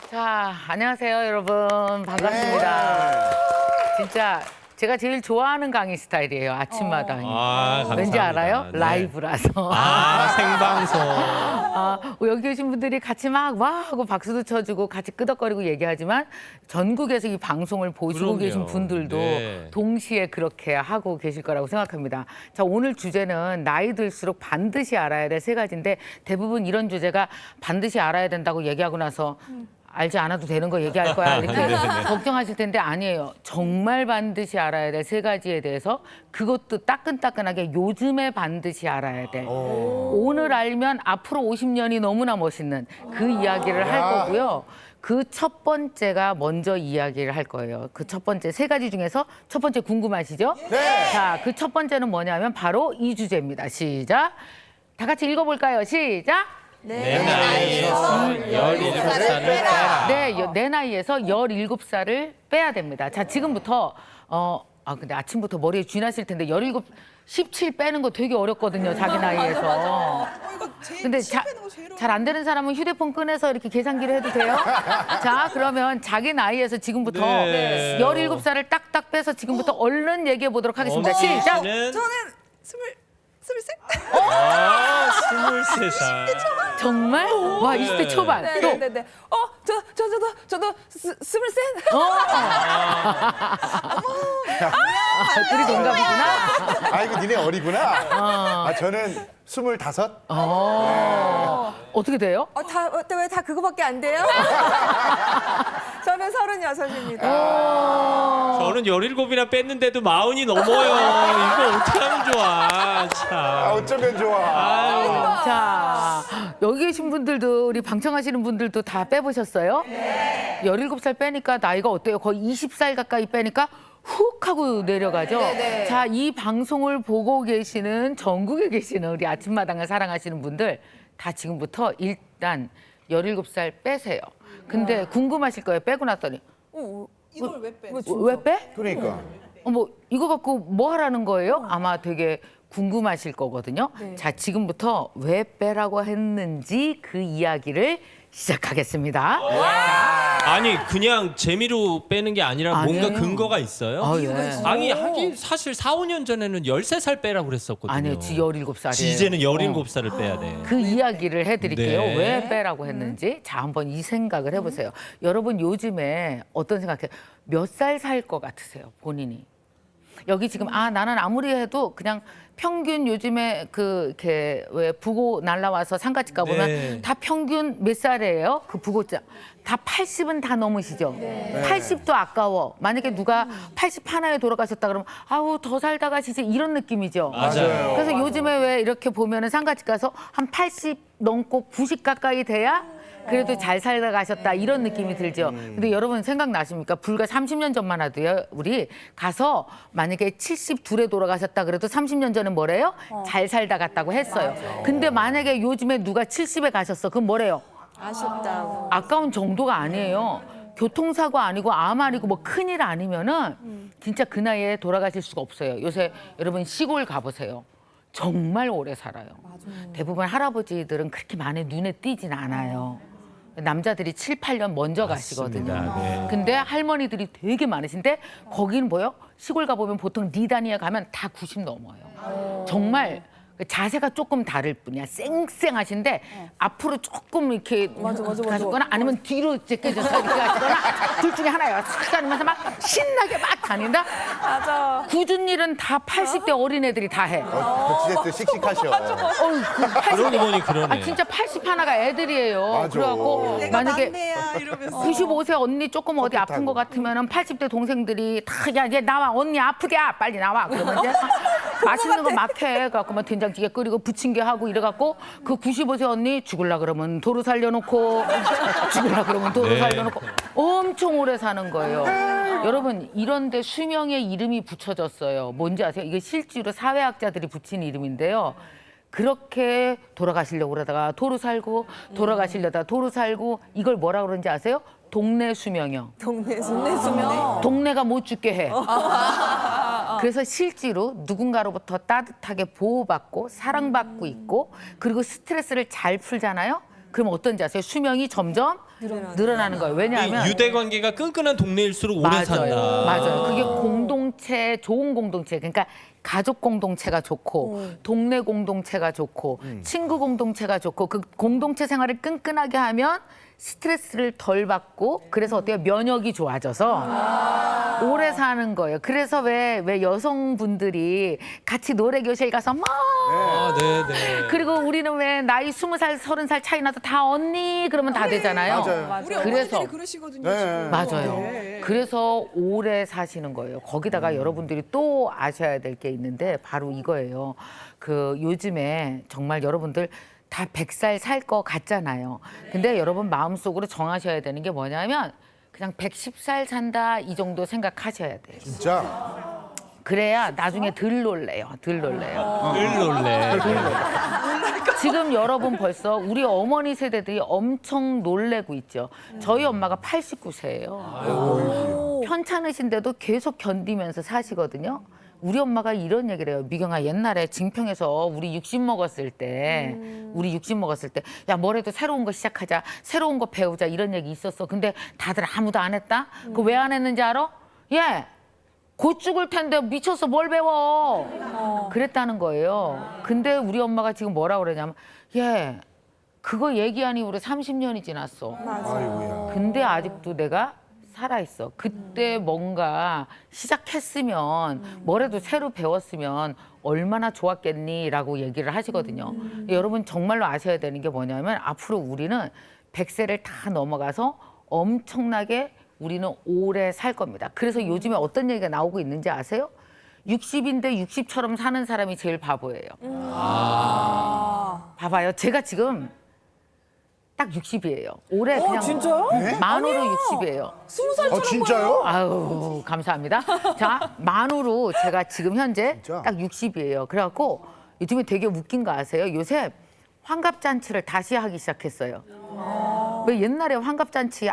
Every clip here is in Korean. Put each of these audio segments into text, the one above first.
자, 안녕하세요, 여러분. 반갑습니다. 진짜 제가 제일 좋아하는 강의 스타일이에요, 아침마당이. 감사합니다. 왠지 알아요? 네. 라이브라서. 생방송. 여기 계신 분들이 같이 막 와 하고 박수도 쳐주고 같이 끄덕거리고 얘기하지만 전국에서 이 방송을 보시고 그럼요. 계신 분들도 네. 동시에 그렇게 하고 계실 거라고 생각합니다. 자, 오늘 주제는 나이 들수록 반드시 알아야 될 3가지인데 대부분 이런 주제가 반드시 알아야 된다고 얘기하고 나서 알지 않아도 되는 거 얘기할 거야 이렇게 걱정하실 텐데 아니에요. 정말 반드시 알아야 될 3가지에 대해서 그것도 따끈따끈하게 요즘에 반드시 알아야 돼. 오늘 알면 앞으로 50년이 너무나 멋있는 그 이야기를 할 거고요. 그 첫 번째가 먼저 이야기를 할 거예요. 그 첫 번째 3가지 중에서 첫 번째 궁금하시죠? 네. 자, 그 첫 번째는 뭐냐면 바로 이 주제입니다. 시작. 다 같이 읽어볼까요? 시작. 내 나이에서 17살을 빼라. 네, 내 나이에서 17살을 빼야 됩니다. 자, 지금부터 근데 아침부터 머리에 쥐 나실 텐데 17 빼는 거 되게 어렵거든요, 자기 나이에서. 이거 제일 근데 빼는 거 제일 잘 안 되는 사람은 휴대폰 꺼내서 이렇게 계산기를 해도 돼요? 자, 그러면 자기 나이에서 지금부터 네. 17살을 딱딱 빼서 지금부터 얼른 얘기해 보도록 하겠습니다. 엄지 시작! 씨는 저는 스물셋. 23살. 정말? 와, 20대 초반. 또. 네네네. 저도 스물셋. 둘이 동갑이구나. 아이고 니네 어리구나. 저는 25. 어떻게 돼요? 왜 다 그거밖에 안 돼요? 저는 36입니다. 저는 17이나 뺐는데도 40이 넘어요. 이거 어떻게 하면 좋아. 참. 어쩌면 좋아. 자, 여기 계신 분들도 우리 방청하시는 분들도 다 빼보셨어요? 네. 17살 빼니까 나이가 어때요? 거의 20살 가까이 빼니까 훅 하고 내려가죠? 네네. 자, 이 방송을 보고 계시는 전국에 계시는 우리 아침마당을 사랑하시는 분들 다 지금부터 일단 17살 빼세요. 근데 궁금하실 거예요. 빼고 났더니 이걸 왜 빼? 왜 빼? 그러니까. 이거 갖고 뭐 하라는 거예요? 아마 되게 궁금하실 거거든요. 네. 자, 지금부터 왜 빼라고 했는지 그 이야기를 시작하겠습니다. 아니 그냥 재미로 빼는 게 아니라 뭔가 아니에요. 근거가 있어요? 예. 아니 하긴 사실 4, 5년 전에는 13살 빼라고 그랬었거든요. 아니요, 17살이에요. 이제는 17살을 빼야 돼. 그 이야기를 해드릴게요. 네. 왜 빼라고 했는지. 자, 한번 이 생각을 해보세요. 여러분 요즘에 어떤 생각해요? 몇 살 살 것 같으세요, 본인이? 여기 지금 나는 아무리 해도 그냥 평균 요즘에 이렇게 왜 부고 날라와서 상가집 가보면 네. 다 평균 몇 살이에요? 그 부고자 다 80은 다 넘으시죠? 80도 아까워. 만약에 누가 80 하나에 돌아가셨다 그러면 아우 더 살다 가시지 이런 느낌이죠. 맞아요. 그래서 요즘에 왜 이렇게 보면은 상가집 가서 한 80 넘고 90 가까이 돼야 그래도 잘 살다 가셨다 이런 느낌이 들죠. 근데 여러분 생각나십니까? 불과 30년 전만 해도요. 우리 가서 만약에 72에 돌아가셨다 그래도 30년 전에 뭐래요? 잘 살다 갔다고 했어요. 근데 만약에 요즘에 누가 70에 가셨어. 그럼 뭐래요? 아쉽다고. 아까운 정도가 아니에요. 교통사고 아니고 암 아니고 뭐 큰일 아니면은 진짜 그 나이에 돌아가실 수가 없어요. 요새 여러분 시골 가보세요. 정말 오래 살아요. 대부분 할아버지들은 그렇게 많이 눈에 띄진 않아요. 남자들이 7, 8년 먼저 가시거든요. 맞습니다. 네. 근데 할머니들이 되게 많으신데 거기는 뭐요? 시골 가보면 보통 리다니에 가면 다 90 넘어요. 정말 자세가 조금 다를 뿐이야. 쌩쌩하신데 앞으로 조금 이렇게 가셨거나 아니면 뒤로 제껴져서 이렇게 가시거나 둘 중에 하나예요. 싹 다니면서 막 신나게 막 다닌다? 맞아. 굳은 일은 다 80대 어린애들이 다 해. 진짜 또 씩씩하셔. 그러고 보니 그러네. 진짜 80 하나가 애들이에요. 맞아. 그래갖고 내가 만약에 막내야 이러면서. 95세 언니 조금 어디 아픈 것 같으면은 80대 동생들이 다 야 얘 나와 언니 아프냐 빨리 나와 그러면 이제 맛있는 거 막 해. 그래갖고 막 된장찌개 끓이고 부침개 하고 이래갖고 그 95세 언니 죽을라 그러면 도로 살려놓고 죽을라 그러면 도로 네. 살려놓고 엄청 오래 사는 거예요. 여러분 이런데 수명의 이름이 붙여졌어요. 뭔지 아세요? 이게 실제로 사회학자들이 붙인 이름인데요. 그렇게 돌아가시려고 그러다가 도로 살고 돌아가시려다 도로 살고 이걸 뭐라 그러는지 아세요? 동네 수명이요. 동네 수명. 동네가 못 죽게 해. 그래서 실제로 누군가로부터 따뜻하게 보호받고 사랑받고 있고 그리고 스트레스를 잘 풀잖아요. 그럼 어떤지 아세요? 수명이 점점 늘어나는 거예요. 왜냐하면 유대 관계가 끈끈한 동네일수록 오래 산다. 맞아요. 그게 공동체, 좋은 공동체. 그러니까 가족 공동체가 좋고, 동네 공동체가 좋고, 친구 공동체가 좋고, 그 공동체 생활을 끈끈하게 하면 스트레스를 덜 받고, 그래서 어때요? 면역이 좋아져서 오래 사는 거예요. 그래서 왜 여성분들이 같이 노래교실 가서 막 네네. 그리고 우리는 왜 나이 20살, 30살 차이 나도 다 언니 그러면 다 되잖아요. 맞아요. 우리 그래서 어머니들이 그러시거든요. 네. 지금. 맞아요. 네. 그래서 오래 사시는 거예요. 거기다가 여러분들이 또 아셔야 될 게 있는데 바로 이거예요. 그 요즘에 정말 여러분들 다 100살 살 것 같잖아요. 근데 여러분 마음속으로 정하셔야 되는 게 뭐냐면 그냥 110살 산다 이 정도 생각하셔야 돼요. 진짜. 그래야 나중에 덜 놀래요. 덜 놀래요. 늘 놀래. 지금 여러분 벌써 우리 어머니 세대들이 엄청 놀래고 있죠. 저희 엄마가 89세예요. 편찮으신데도 계속 견디면서 사시거든요. 우리 엄마가 이런 얘기를 해요. 미경아, 옛날에 징평에서 우리 60 먹었을 때 야, 뭐래도 새로운 거 시작하자, 새로운 거 배우자 이런 얘기 있었어. 근데 다들 아무도 안 했다? 그 왜 안 했는지 알아? 예, 곧 죽을 텐데 미쳤어, 뭘 배워? 그랬다는 거예요. 근데 우리 엄마가 지금 뭐라 그러냐면, 예, 그거 얘기한 이후로 30년이 지났어. 아이고야. 근데 아직도 내가 살아있어. 그때 뭔가 시작했으면, 뭐라도 새로 배웠으면 얼마나 좋았겠니라고 얘기를 하시거든요. 여러분 정말로 아셔야 되는 게 뭐냐면 앞으로 우리는 100세를 다 넘어가서 엄청나게 우리는 오래 살 겁니다. 그래서 요즘에 어떤 얘기가 나오고 있는지 아세요? 60인데 60처럼 사는 사람이 제일 바보예요. 봐봐요. 제가 지금 딱 60이에요. 올해 그냥 진짜요? 만으로 60이에요. 20살처럼 진짜요? 아유, 감사합니다. 자, 만으로 제가 지금 현재 진짜? 딱 60이에요. 그래갖고 요즘에 되게 웃긴 거 아세요? 요새 환갑잔치를 다시 하기 시작했어요. 왜 옛날에 환갑잔치,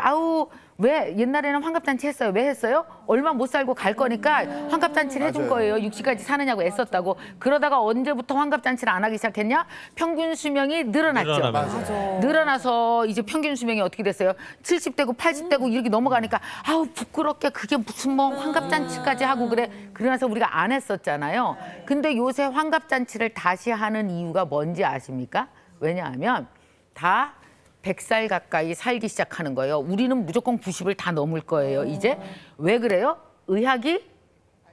왜 옛날에는 환갑잔치 했어요? 왜 했어요? 얼마 못 살고 갈 거니까 환갑잔치를 해준 맞아요. 거예요. 60까지 사느냐고 애썼다고. 그러다가 언제부터 환갑잔치를 안 하기 시작했냐? 평균 수명이 늘어났죠. 늘어나면서. 늘어나서 이제 평균 수명이 어떻게 됐어요? 70대고 80대고 이렇게 넘어가니까 부끄럽게 그게 무슨 뭐 환갑잔치까지 하고 그래. 그래서 우리가 안 했었잖아요. 근데 요새 환갑잔치를 다시 하는 이유가 뭔지 아십니까? 왜냐하면 다 100살 가까이 살기 시작하는 거예요. 우리는 무조건 90을 다 넘을 거예요. 이제 왜 그래요? 의학이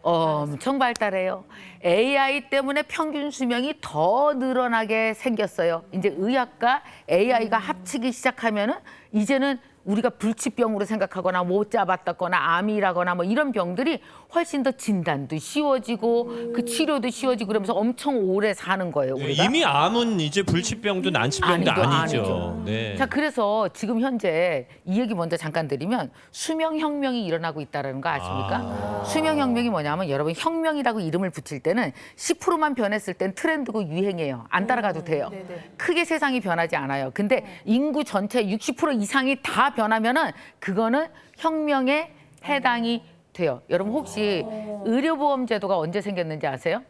엄청 발달해요. AI 때문에 평균 수명이 더 늘어나게 생겼어요. 이제 의학과 AI가 합치기 시작하면은 이제는 우리가 불치병으로 생각하거나 못 잡았다거나 암이라거나 뭐 이런 병들이 훨씬 더 진단도 쉬워지고 그 치료도 쉬워지고 그러면서 엄청 오래 사는 거예요. 우리가. 이미 암은 이제 불치병도 난치병도 아니죠. 네. 자, 그래서 지금 현재 이 얘기 먼저 잠깐 드리면 수명혁명이 일어나고 있다는 거 아십니까? 수명혁명이 뭐냐면 여러분 혁명이라고 이름을 붙일 때는 10%만 변했을 땐 트렌드고 유행이에요. 안 따라가도 돼요. 크게 세상이 변하지 않아요. 근데 인구 전체 60% 이상이 다 변하면은 그거는 혁명에 해당이 돼요. 여러분 혹시 의료보험 제도가 언제 생겼는지 아세요?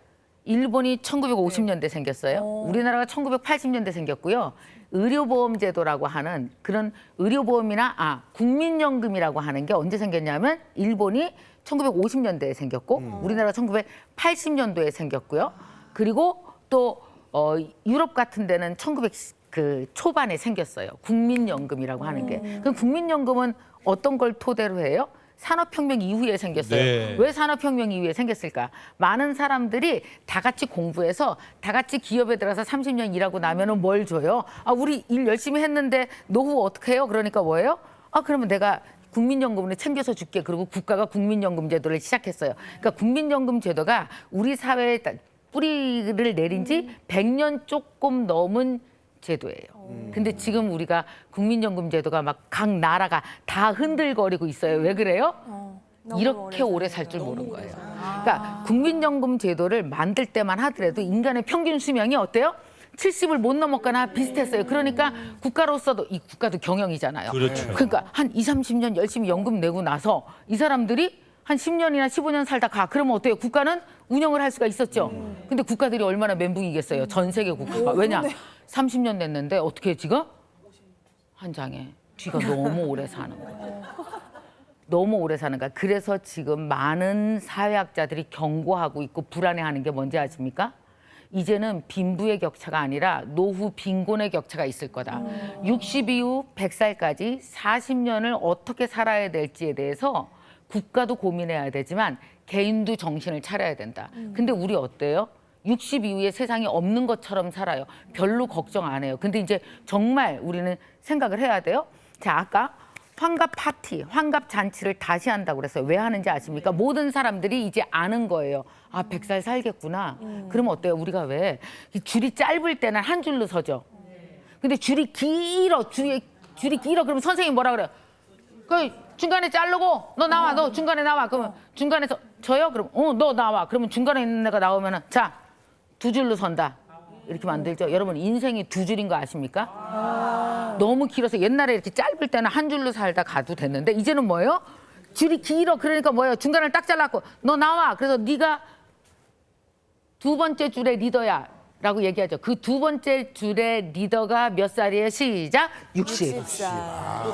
일본이 1950년대 생겼어요. 우리나라가 1980년대 생겼고요. 의료보험 제도라고 하는 그런 의료보험이나 국민연금이라고 하는 게 언제 생겼냐면 일본이 1950년대에 생겼고 우리나라가 1980년도에 생겼고요. 그리고 또 유럽 같은 데는 1900 초반에 생겼어요. 국민연금이라고 하는 게. 그럼 국민연금은 어떤 걸 토대로 해요? 산업혁명 이후에 생겼어요. 네. 왜 산업혁명 이후에 생겼을까? 많은 사람들이 다 같이 공부해서 다 같이 기업에 들어가서 30년 일하고 나면은 뭘 줘요? 우리 일 열심히 했는데 노후 어떻게 해요? 그러니까 뭐예요? 그러면 내가 국민연금을 챙겨서 줄게. 그리고 국가가 국민연금 제도를 시작했어요. 그러니까 국민연금 제도가 우리 사회에 뿌리를 내린 지 100년 조금 넘은 제도예요. 근데 지금 우리가 국민연금 제도가 막 각 나라가 다 흔들거리고 있어요. 왜 그래요? 이렇게 오래 살 줄 모르는 거예요. 그러니까 국민연금 제도를 만들 때만 하더라도 인간의 평균 수명이 어때요? 70을 못 넘었거나 비슷했어요. 그러니까 국가로서도 이 국가도 경영이잖아요. 그렇죠. 그러니까 한 20, 30년 열심히 연금 내고 나서 이 사람들이 한 10년이나 15년 살다 가. 그러면 어때요? 국가는 운영을 할 수가 있었죠. 근데 국가들이 얼마나 멘붕이겠어요. 전 세계 국가가. 왜냐? 30년 냈는데 어떻게 지금? 한 장에 뒤가 너무 오래 사는 거예요. 너무 오래 사는 거야. 그래서 지금 많은 사회학자들이 경고하고 있고 불안해하는 게 뭔지 아십니까? 이제는 빈부의 격차가 아니라 노후 빈곤의 격차가 있을 거다. 60 이후 100살까지 40년을 어떻게 살아야 될지에 대해서 국가도 고민해야 되지만 개인도 정신을 차려야 된다. 근데 우리 어때요? 60 이후에 세상이 없는 것처럼 살아요. 별로 걱정 안 해요. 근데 이제 정말 우리는 생각을 해야 돼요. 자, 아까 환갑 파티, 환갑 잔치를 다시 한다고 그랬어요. 왜 하는지 아십니까? 모든 사람들이 이제 아는 거예요. 아, 100살 살겠구나. 그러면 어때요? 우리가 왜 줄이 짧을 때는 한 줄로 서죠. 근데 줄이 길어, 줄이 길어. 그러면 선생님이 뭐라 그래요? 그 중간에 자르고 너 나와, 너 중간에 나와. 그러면 중간에서 저요? 그럼 너 나와. 그러면 중간에 있는 애가 나오면은 자, 두 줄로 선다. 이렇게 만들죠. 여러분 인생이 두 줄인 거 아십니까? 너무 길어서 옛날에 이렇게 짧을 때는 한 줄로 살다 가도 됐는데 이제는 뭐예요? 줄이 길어. 그러니까 뭐예요? 중간을 딱 잘랐고 너 나와. 그래서 네가 두 번째 줄의 리더야 라고 얘기하죠. 그 두 번째 줄의 리더가 몇 살이에요? 시작! 60.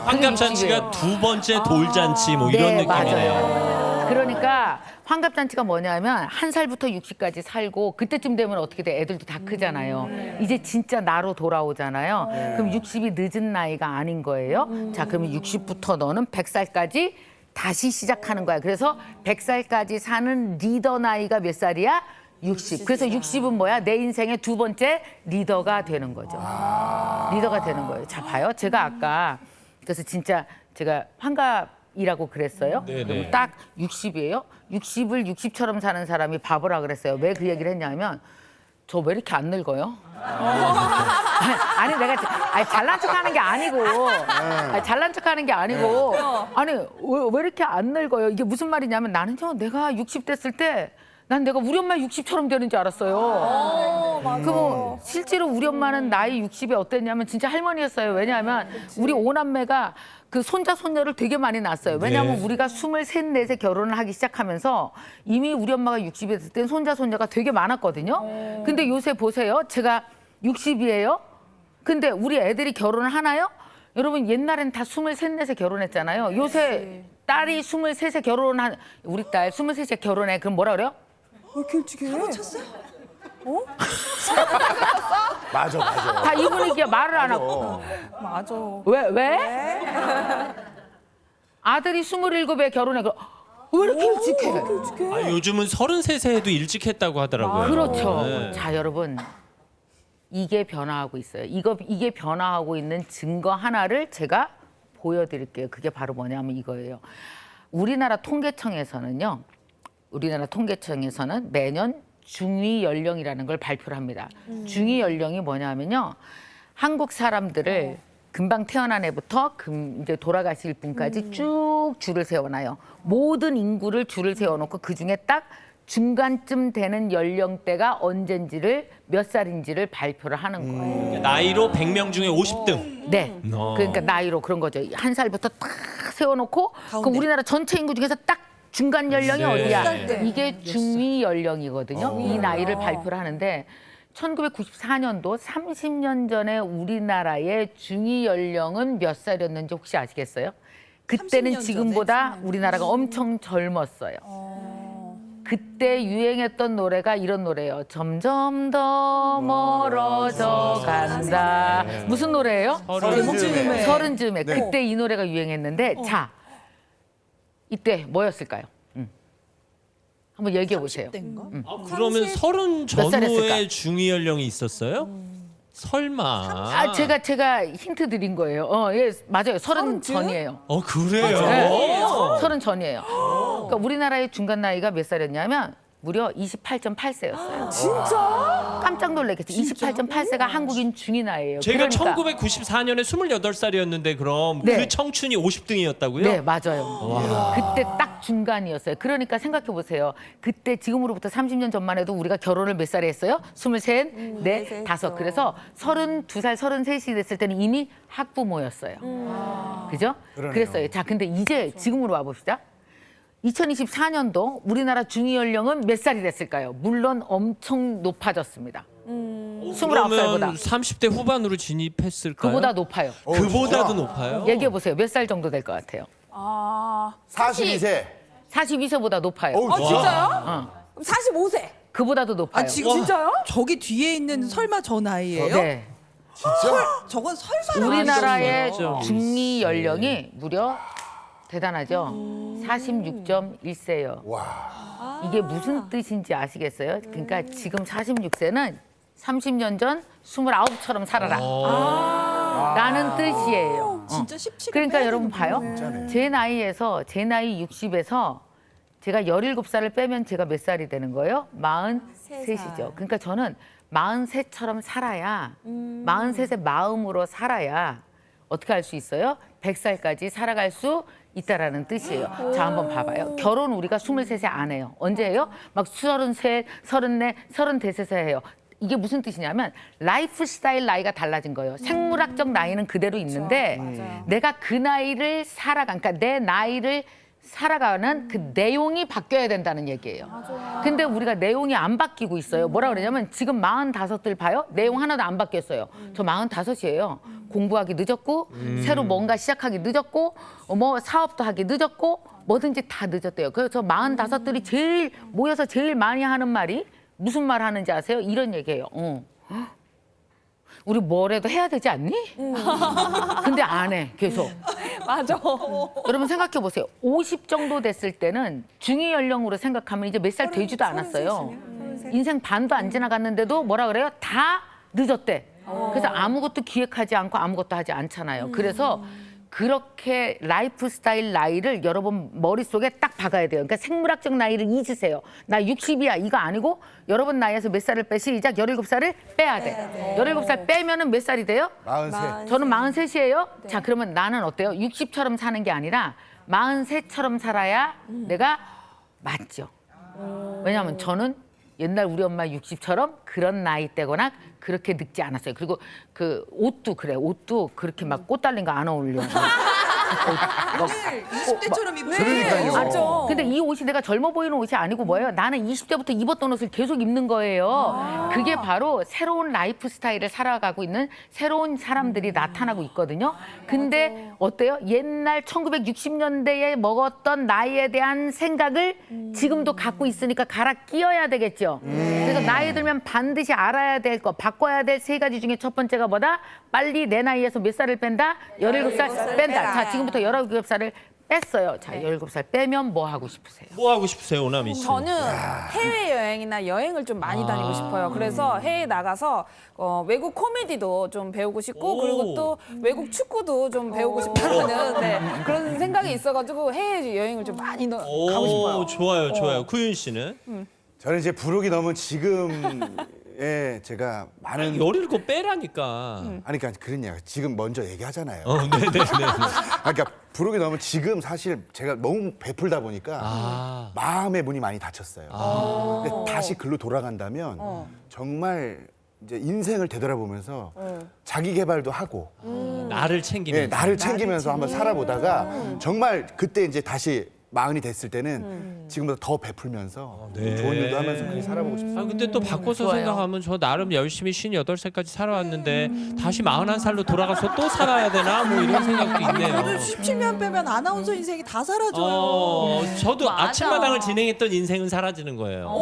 환갑잔치가 두 번째 돌잔치 뭐 이런 네, 느낌이네요. 맞아요. 그러니까 환갑잔치가 뭐냐면 한 살부터 60까지 살고 그때쯤 되면 어떻게 돼? 애들도 다 크잖아요. 이제 진짜 나로 돌아오잖아요. 그럼 60이 늦은 나이가 아닌 거예요. 자, 그러면 60부터 너는 100살까지 다시 시작하는 거야. 그래서 100살까지 사는 리더 나이가 몇 살이야? 60. 그래서 60은 뭐야? 내 인생의 두 번째 리더가 되는 거죠. 리더가 되는 거예요. 자, 봐요. 제가 아까 그래서 진짜 제가 환갑이라고 그랬어요. 네네. 그럼 딱 60이에요. 60을 60처럼 사는 사람이 바보라 그랬어요. 왜 그 얘기를 했냐면 저 왜 이렇게 안 늙어요? 아니 내가 잘난 척하는 게 아니고 잘난 척하는 게 아니고 아니 왜 이렇게 안 늙어요? 이게 무슨 말이냐면 나는요 내가 60 됐을 때 난 내가 우리 엄마 60처럼 되는 줄 알았어요. 그럼 실제로 우리 엄마는 나이 60에 어땠냐면 진짜 할머니였어요. 왜냐하면 우리 오남매가 그 손자 손녀를 되게 많이 낳았어요. 왜냐하면 네. 우리가 23, 4에 결혼을 하기 시작하면서 이미 우리 엄마가 60이 됐을 땐 손자 손녀가 되게 많았거든요. 근데 요새 보세요. 제가 60이에요. 근데 우리 애들이 결혼을 하나요? 여러분 옛날엔 다 23, 4에 결혼했잖아요. 요새 딸이 23에 결혼한 우리 딸 23에 결혼해. 그럼 뭐라 그래요? 왜 이렇게 일찍 해? 맞아. 다 이 분위기야. 말을 안 하고. 맞아. 왜? 아들이 27에 결혼해. 왜 이렇게 일찍 해? 아, 요즘은 33세에도 일찍 했다고 하더라고요. 그렇죠. 네. 자, 여러분. 이게 변화하고 있어요. 이게 변화하고 있는 증거 하나를 제가 보여드릴게요. 그게 바로 뭐냐면 이거예요. 우리나라 통계청에서는 매년 중위 연령이라는 걸 발표를 합니다. 중위 연령이 뭐냐면요. 한국 사람들을 금방 태어난 애부터 이제 돌아가실 분까지 쭉 줄을 세워놔요. 모든 인구를 줄을 세워놓고 그중에 딱 중간쯤 되는 연령대가 언젠지를 몇 살인지를 발표를 하는 거예요. 나이로 100명 중에 50등. 네. 그러니까 나이로 그런 거죠. 한 살부터 딱 세워놓고 그 우리나라 전체 인구 중에서 딱 중간 연령이 네. 어디야? 이게 중위 연령이거든요. 이 나이를 발표를 하는데 1994년도 30년 전에 우리나라의 중위 연령은 몇 살이었는지 혹시 아시겠어요? 그때는 30년 지금보다 전에? 우리나라가 엄청 젊었어요. 그때 유행했던 노래가 이런 노래예요. 점점 더 멀어져 간다. 무슨 노래예요? 서른쯤에. 서른쯤에. 네. 그때 이 노래가 유행했는데 자, 이때 뭐였을까요? 한번 얘기해 보세요. 아, 그러면 30 몇 살이었을까? 전후에 중위 연령이 있었어요? 설마. 아, 제가 힌트 드린 거예요. 예, 맞아요. 30 전이에요. 그래요? 네. 30 전이에요. 그러니까 우리나라의 중간 나이가 몇 살이었냐면 무려 28.8세였어요. 진짜? 깜짝 놀랐겠죠. 28.8세가 한국인 중위 나이예요. 제가 그러니까. 1994년에 28살이었는데 그럼 네. 그 청춘이 50등이었다고요? 네, 맞아요. 그때 딱 중간이었어요. 그러니까 생각해 보세요. 그때 지금으로부터 30년 전만 해도 우리가 결혼을 몇 살에 했어요? 23, 네, 5. 그래서 32살, 33이 됐을 때는 이미 학부모였어요. 그죠? 그러네요. 그랬어요. 자, 근데 이제 지금으로 와 봅시다. 2024년도 우리나라 중위 연령은 몇 살이 됐을까요? 물론 엄청 높아졌습니다. 29살보다. 그러면 30대 후반으로 진입했을까요? 그보다 높아요. 그보다도 높아요? 얘기해 보세요. 몇 살 정도 될 것 같아요? 42세. 42세보다 높아요. 아, 진짜요? 어. 45세. 그보다도 높아요. 아 지금 진짜요? 저기 뒤에 있는 설마 저 나이예요? 네. 저건 설마 우리나라의 진짜. 중위 연령이 무려 대단하죠. 46.1세요. 와. 이게 무슨 뜻인지 아시겠어요? 그러니까 지금 46세는 30년 전 29처럼 살아라. 라는 뜻이에요. 진짜 17. 그러니까 여러분 봐요. 진짜네. 제 나이에서 제 나이 60에서 제가 17살을 빼면 제가 몇 살이 되는 거예요? 43이죠. 그러니까 저는 43처럼 살아야 43의 마음으로 살아야 어떻게 할 수 있어요? 100살까지 살아갈 수 있다라는 뜻이에요. 자, 한번 봐봐요. 결혼 우리가 23세 안 해요. 언제 해요? 막 33, 34, 33세 해요. 이게 무슨 뜻이냐면 라이프 스타일 나이가 달라진 거예요. 생물학적 나이는 그대로 있는데 내가 그 나이를 그러니까 내 나이를 살아가는 그 내용이 바뀌어야 된다는 얘기예요. 근데 우리가 내용이 안 바뀌고 있어요. 뭐라 그러냐면 지금 45들 봐요. 내용 하나도 안 바뀌었어요. 저 45이에요. 공부하기 늦었고 새로 뭔가 시작하기 늦었고 뭐 사업도 하기 늦었고 뭐든지 다 늦었대요. 그래서 저 45들이 제일 모여서 제일 많이 하는 말이 무슨 말 하는지 아세요? 이런 얘기예요. 우리 뭐라도 해야 되지 않니? 근데 안 해, 계속. 맞아. 여러분 생각해 보세요. 50 정도 됐을 때는 중위 연령으로 생각하면 이제 몇 살 되지도 않았어요. 인생 반도 안 지나갔는데도 뭐라 그래요? 다 늦었대. 그래서 아무것도 기획하지 않고 아무것도 하지 않잖아요. 그래서 그렇게 라이프 스타일 나이를 여러분 머릿속에 딱 박아야 돼요. 그러니까 생물학적 나이를 잊으세요. 나 60이야 이거 아니고 여러분 나이에서 몇 살을 빼 시작 17살을 빼야 돼. 17살 빼면은 몇 살이 돼요? 43. 저는 43이에요. 자, 그러면 나는 어때요? 60처럼 사는 게 아니라 43처럼 살아야 내가 맞죠. 왜냐하면 저는 옛날 우리 엄마 60처럼 그런 나이 때거나 그렇게 늙지 않았어요. 그리고 그 옷도 그래. 옷도 그렇게 막 꽃 달린 거 안 어울려. 20대처럼 입으세요. 그러니까요. 맞죠. 근데 이 옷이 내가 젊어 보이는 옷이 아니고 뭐예요? 나는 20대부터 입었던 옷을 계속 입는 거예요. 그게 바로 새로운 라이프 스타일을 살아가고 있는 새로운 사람들이 나타나고 있거든요. 근데 어때요? 옛날 1960년대에 먹었던 나이에 대한 생각을 지금도 갖고 있으니까 갈아 끼워야 되겠죠. 그래서 나이 들면 반드시 알아야 될 거, 바꿔야 될 세 가지 중에 첫 번째가 뭐다? 빨리 내 나이에서 몇 살을 뺀다? 17살 뺀다. 자, 지금부터 17살을 뺐어요. 자, 17살 빼면 뭐 하고 싶으세요? 뭐 하고 싶으세요, 오나미 씨? 저는 해외여행이나 여행을 좀 많이 다니고 싶어요. 그래서 해외에 나가서 외국 코미디도 좀 배우고 싶고 그리고 또 외국 축구도 좀 배우고 싶다는 그런 생각이 있어가지고 해외여행을 좀 많이 가고 싶어요. 좋아요, 좋아요. 구윤 씨는? 저는 이제 부록이 넘은 지금에 제가 많은 17 빼라니까. 아니 그러니까 그러냐 지금 먼저 얘기하잖아요. 네네네. 그러니까 부록이 넘은 지금 사실 제가 너무 베풀다 보니까 마음의 문이 많이 닫혔어요. 근데 다시 글로 돌아간다면 정말 이제 인생을 되돌아보면서 자기 개발도 하고 나를 챙기면서. 예, 나를 챙기면서 한번 살아보다가 정말 그때 이제 다시 마흔이 됐을 때는 지금보다 더 베풀면서 네. 좋은 일도 하면서 그렇게 살아보고 싶습니다. 아 근데 또 바꿔서 좋아요. 생각하면 저 나름 열심히 58살까지 살아왔는데 다시 41살로 돌아가서 또 살아야 되나 뭐 이런 생각도 있네요. 저도 17년 빼면 아나운서 인생이 다 사라져요. 저도 아침마당을 진행했던 인생은 사라지는 거예요.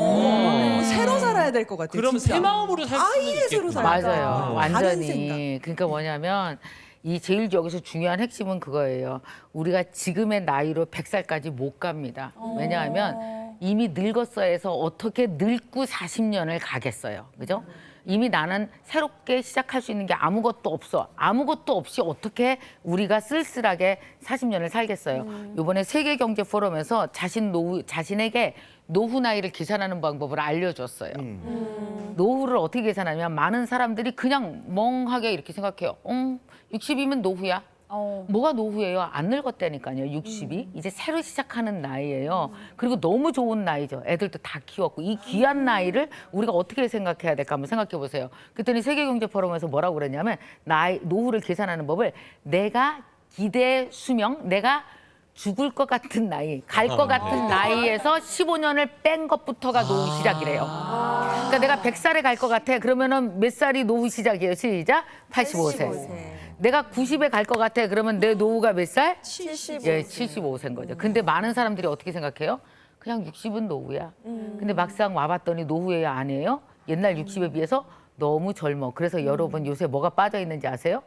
새로 살아야 될 것 같아요. 그럼 진짜. 새 마음으로 살 수는 아예 새로 있겠구나. 살아야 맞아요. 다른 완전히. 생각. 그러니까 뭐냐면 이 제일 여기서 중요한 핵심은 그거예요. 우리가 지금의 나이로 100살까지 못 갑니다. 왜냐하면 이미 늙었어에서 어떻게 늙고 40년을 가겠어요. 그죠? 이미 나는 새롭게 시작할 수 있는 게 아무것도 없어. 아무것도 없이 어떻게 우리가 쓸쓸하게 40년을 살겠어요. 이번에 세계경제포럼에서 자신에게 노후 나이를 계산하는 방법을 알려줬어요. 노후를 어떻게 계산하냐면 많은 사람들이 그냥 멍하게 이렇게 생각해요. 60이면 노후야. 뭐가 노후예요? 안 늙었다니까요. 60이 이제 새로 시작하는 나이예요. 그리고 너무 좋은 나이죠. 애들도 다 키웠고 이 귀한 나이를 우리가 어떻게 생각해야 될까 한번 생각해 보세요. 그랬더니 세계경제포럼에서 뭐라고 그랬냐면 노후를 계산하는 법을 내가 기대 수명, 내가 죽을 것 같은 나이, 갈 것 같은 나이에서 15년을 뺀 것부터가 노후 시작이래요. 그러니까 내가 100살에 갈 것 같아. 그러면은 몇 살이 노후 시작이에요? 시작. 85세. 내가 90에 갈 것 같아. 그러면 내 노후가 몇 살? 75. 예, 75세인 거죠. 근데 많은 사람들이 어떻게 생각해요? 그냥 60은 노후야. 근데 막상 와봤더니 노후예요, 아니에요? 옛날 60에 비해서 너무 젊어. 그래서 여러분 요새 뭐가 빠져 있는지 아세요?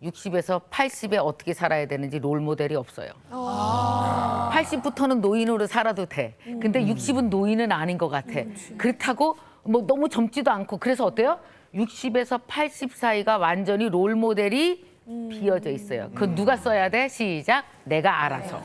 60에서 80에 어떻게 살아야 되는지 롤 모델이 없어요. 80부터는 노인으로 살아도 돼. 근데 60은 노인은 아닌 것 같아. 그렇다고 뭐 너무 젊지도 않고 그래서 어때요? 60에서 80 사이가 완전히 롤 모델이 비어져 있어요. 그건 누가 써야 돼? 시작. 내가 알아서.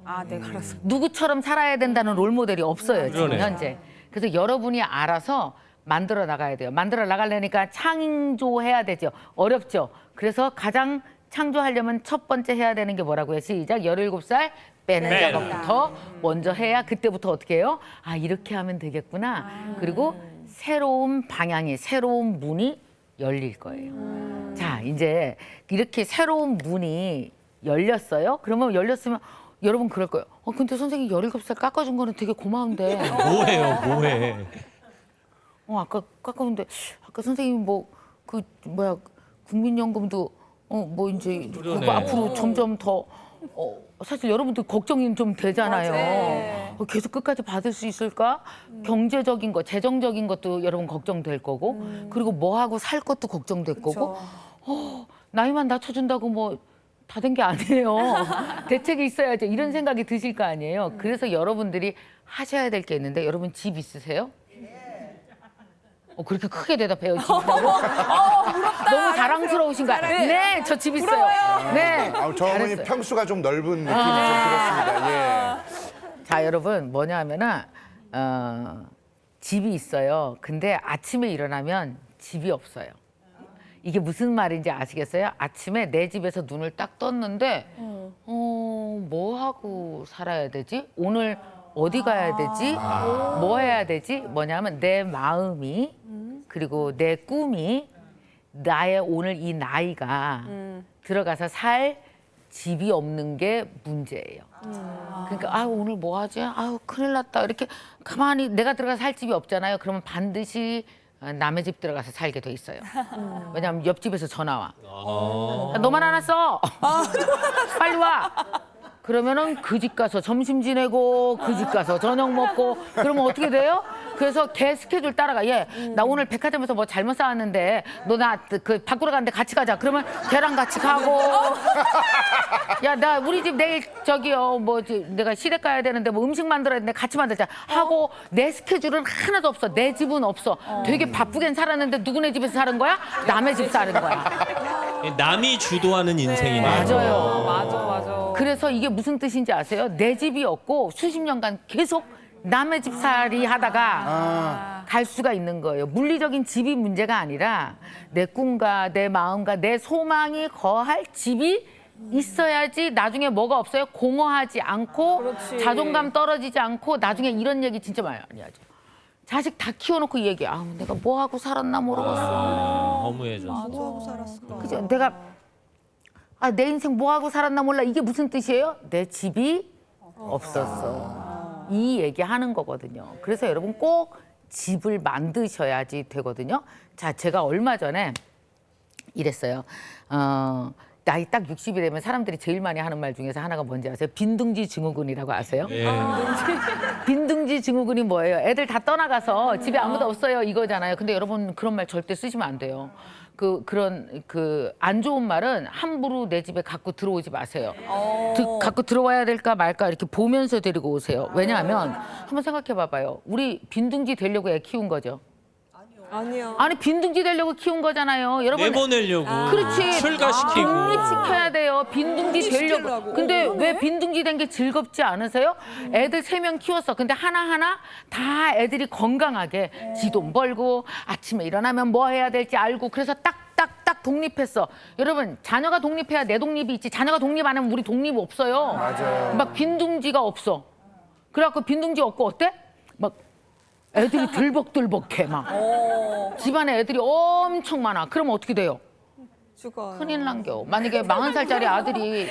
아, 내가 알았어. 누구처럼 살아야 된다는 롤 모델이 없어요, 지금 그러네. 현재. 그래서 여러분이 알아서 만들어 나가야 돼요. 만들어 나가려니까 창조해야 되죠. 어렵죠. 그래서 가장 창조하려면 첫 번째 해야 되는 게 뭐라고요? 시작. 17살 빼는 빼는. 작업부터 먼저 해야 그때부터 어떻게 해요? 아, 이렇게 하면 되겠구나. 그리고 새로운 방향이, 새로운 문이 열릴 거예요. 자, 이제 이렇게 새로운 문이 열렸어요. 그러면 열렸으면 여러분 그럴 거예요. 근데 선생님 17살 깎아준 거는 되게 고마운데. 뭐해요, 뭐해. 아까 깎았는데 아까 선생님 국민연금도 뭐 이제 그러네. 그거 앞으로 점점 더 사실 여러분들 걱정이 좀 되잖아요. 맞아요. 계속 끝까지 받을 수 있을까? 경제적인 거, 재정적인 것도 여러분 걱정될 거고 그리고 뭐 하고 살 것도 걱정될 거고 나이만 낮춰준다고 뭐 다 된 게 아니에요. 대책이 있어야죠. 이런 생각이 드실 거 아니에요. 그래서 여러분들이 하셔야 될 게 있는데 여러분 집 있으세요? 그렇게 크게 대답해요. 집 있다고? 너무 자랑스러우신가? 네, 저 집 있어요. 네. 저 어머니 잘했어요. 평수가 좀 넓은 느낌이 좀 들었습니다. 예. 자, 여러분 뭐냐 하면은 집이 있어요. 근데 아침에 일어나면 집이 없어요. 이게 무슨 말인지 아시겠어요? 아침에 내 집에서 눈을 딱 떴는데 뭐 하고 살아야 되지? 오늘 어디 가야 되지? 뭐 해야 되지? 뭐냐면 내 마음이 그리고 내 꿈이 나의 오늘 이 나이가 들어가서 살 집이 없는 게 문제예요. 그러니까 오늘 뭐 하지? 큰일 났다. 이렇게 가만히 내가 들어가서 살 집이 없잖아요. 그러면 반드시 남의 집 들어가서 살게 돼 있어요. 왜냐하면 옆집에서 전화 와. 야, 너만 안 왔어. 빨리 와. 그러면은 그 집 가서 점심 지내고 그 집 가서 저녁 먹고 그러면 어떻게 돼요? 그래서 걔 스케줄 따라가. 얘, 나 오늘 백화점에서 뭐 잘못 사왔는데 너 나 그 바꾸러 가는데 같이 가자. 그러면 걔랑 같이 가고. 야, 나 우리 집 내일 저기요 내가 시댁 가야 되는데 뭐 음식 만들어야 되는데 같이 만들자 하고 내 스케줄은 하나도 없어. 내 집은 없어. 되게 바쁘게 살았는데 누구네 집에서 사는 거야? 남의 집 사는 거야. 남이 주도하는 인생이네요. 맞아요. 맞아. 그래서 이게 무슨 뜻인지 아세요? 내 집이 없고 수십 년간 계속 남의 집살이 하다가 갈 수가 있는 거예요. 물리적인 집이 문제가 아니라 내 꿈과 내 마음과 내 소망이 거할 집이 있어야지 나중에 뭐가 없어요? 공허하지 않고 그렇지. 자존감 떨어지지 않고 나중에 이런 얘기 진짜 많이 하죠. 자식 다 키워놓고 이 얘기. 내가 뭐 하고 살았나 모르겠어. 허무해졌어. 뭐 하고 살았을까? 그죠? 내가 내 인생 뭐 하고 살았나 몰라. 이게 무슨 뜻이에요? 내 집이 없었어. 이 얘기하는 거거든요. 그래서 여러분 꼭 집을 만드셔야지 되거든요. 자, 제가 얼마 전에 이랬어요. 나이 딱 60이 되면 사람들이 제일 많이 하는 말 중에서 하나가 뭔지 아세요? 빈둥지 증후군이라고 아세요? 예. 빈둥지 증후군이 뭐예요? 애들 다 떠나가서 집에 아무도 없어요 이거잖아요. 근데 여러분 그런 말 절대 쓰시면 안 돼요. 그런 안 좋은 말은 함부로 내 집에 갖고 들어오지 마세요. 갖고 들어와야 될까 말까 이렇게 보면서 데리고 오세요. 왜냐하면 한번 생각해 봐봐요. 우리 빈둥지 되려고 애 키운 거죠. 아니요. 아니 빈둥지 되려고 키운 거잖아요. 여러분 내보내려고. 그렇지. 출가시키고. 독립시켜야 돼요. 빈둥지 되려고. 독립시키려고. 근데 왜 빈둥지 된 게 즐겁지 않으세요? 애들 3명 키웠어. 근데 하나하나 다 애들이 건강하게 지돈 벌고 아침에 일어나면 뭐 해야 될지 알고 그래서 딱딱딱 독립했어. 여러분 자녀가 독립해야 내 독립이 있지. 자녀가 독립 안 하면 우리 독립 없어요. 맞아요. 막 빈둥지가 없어. 그래갖고 빈둥지 없고 어때? 막 애들이 들벅들벅해 막. 집안에 애들이 엄청 많아. 그러면 어떻게 돼요? 죽어요. 큰일 난겨. 만약에 40살짜리 아들이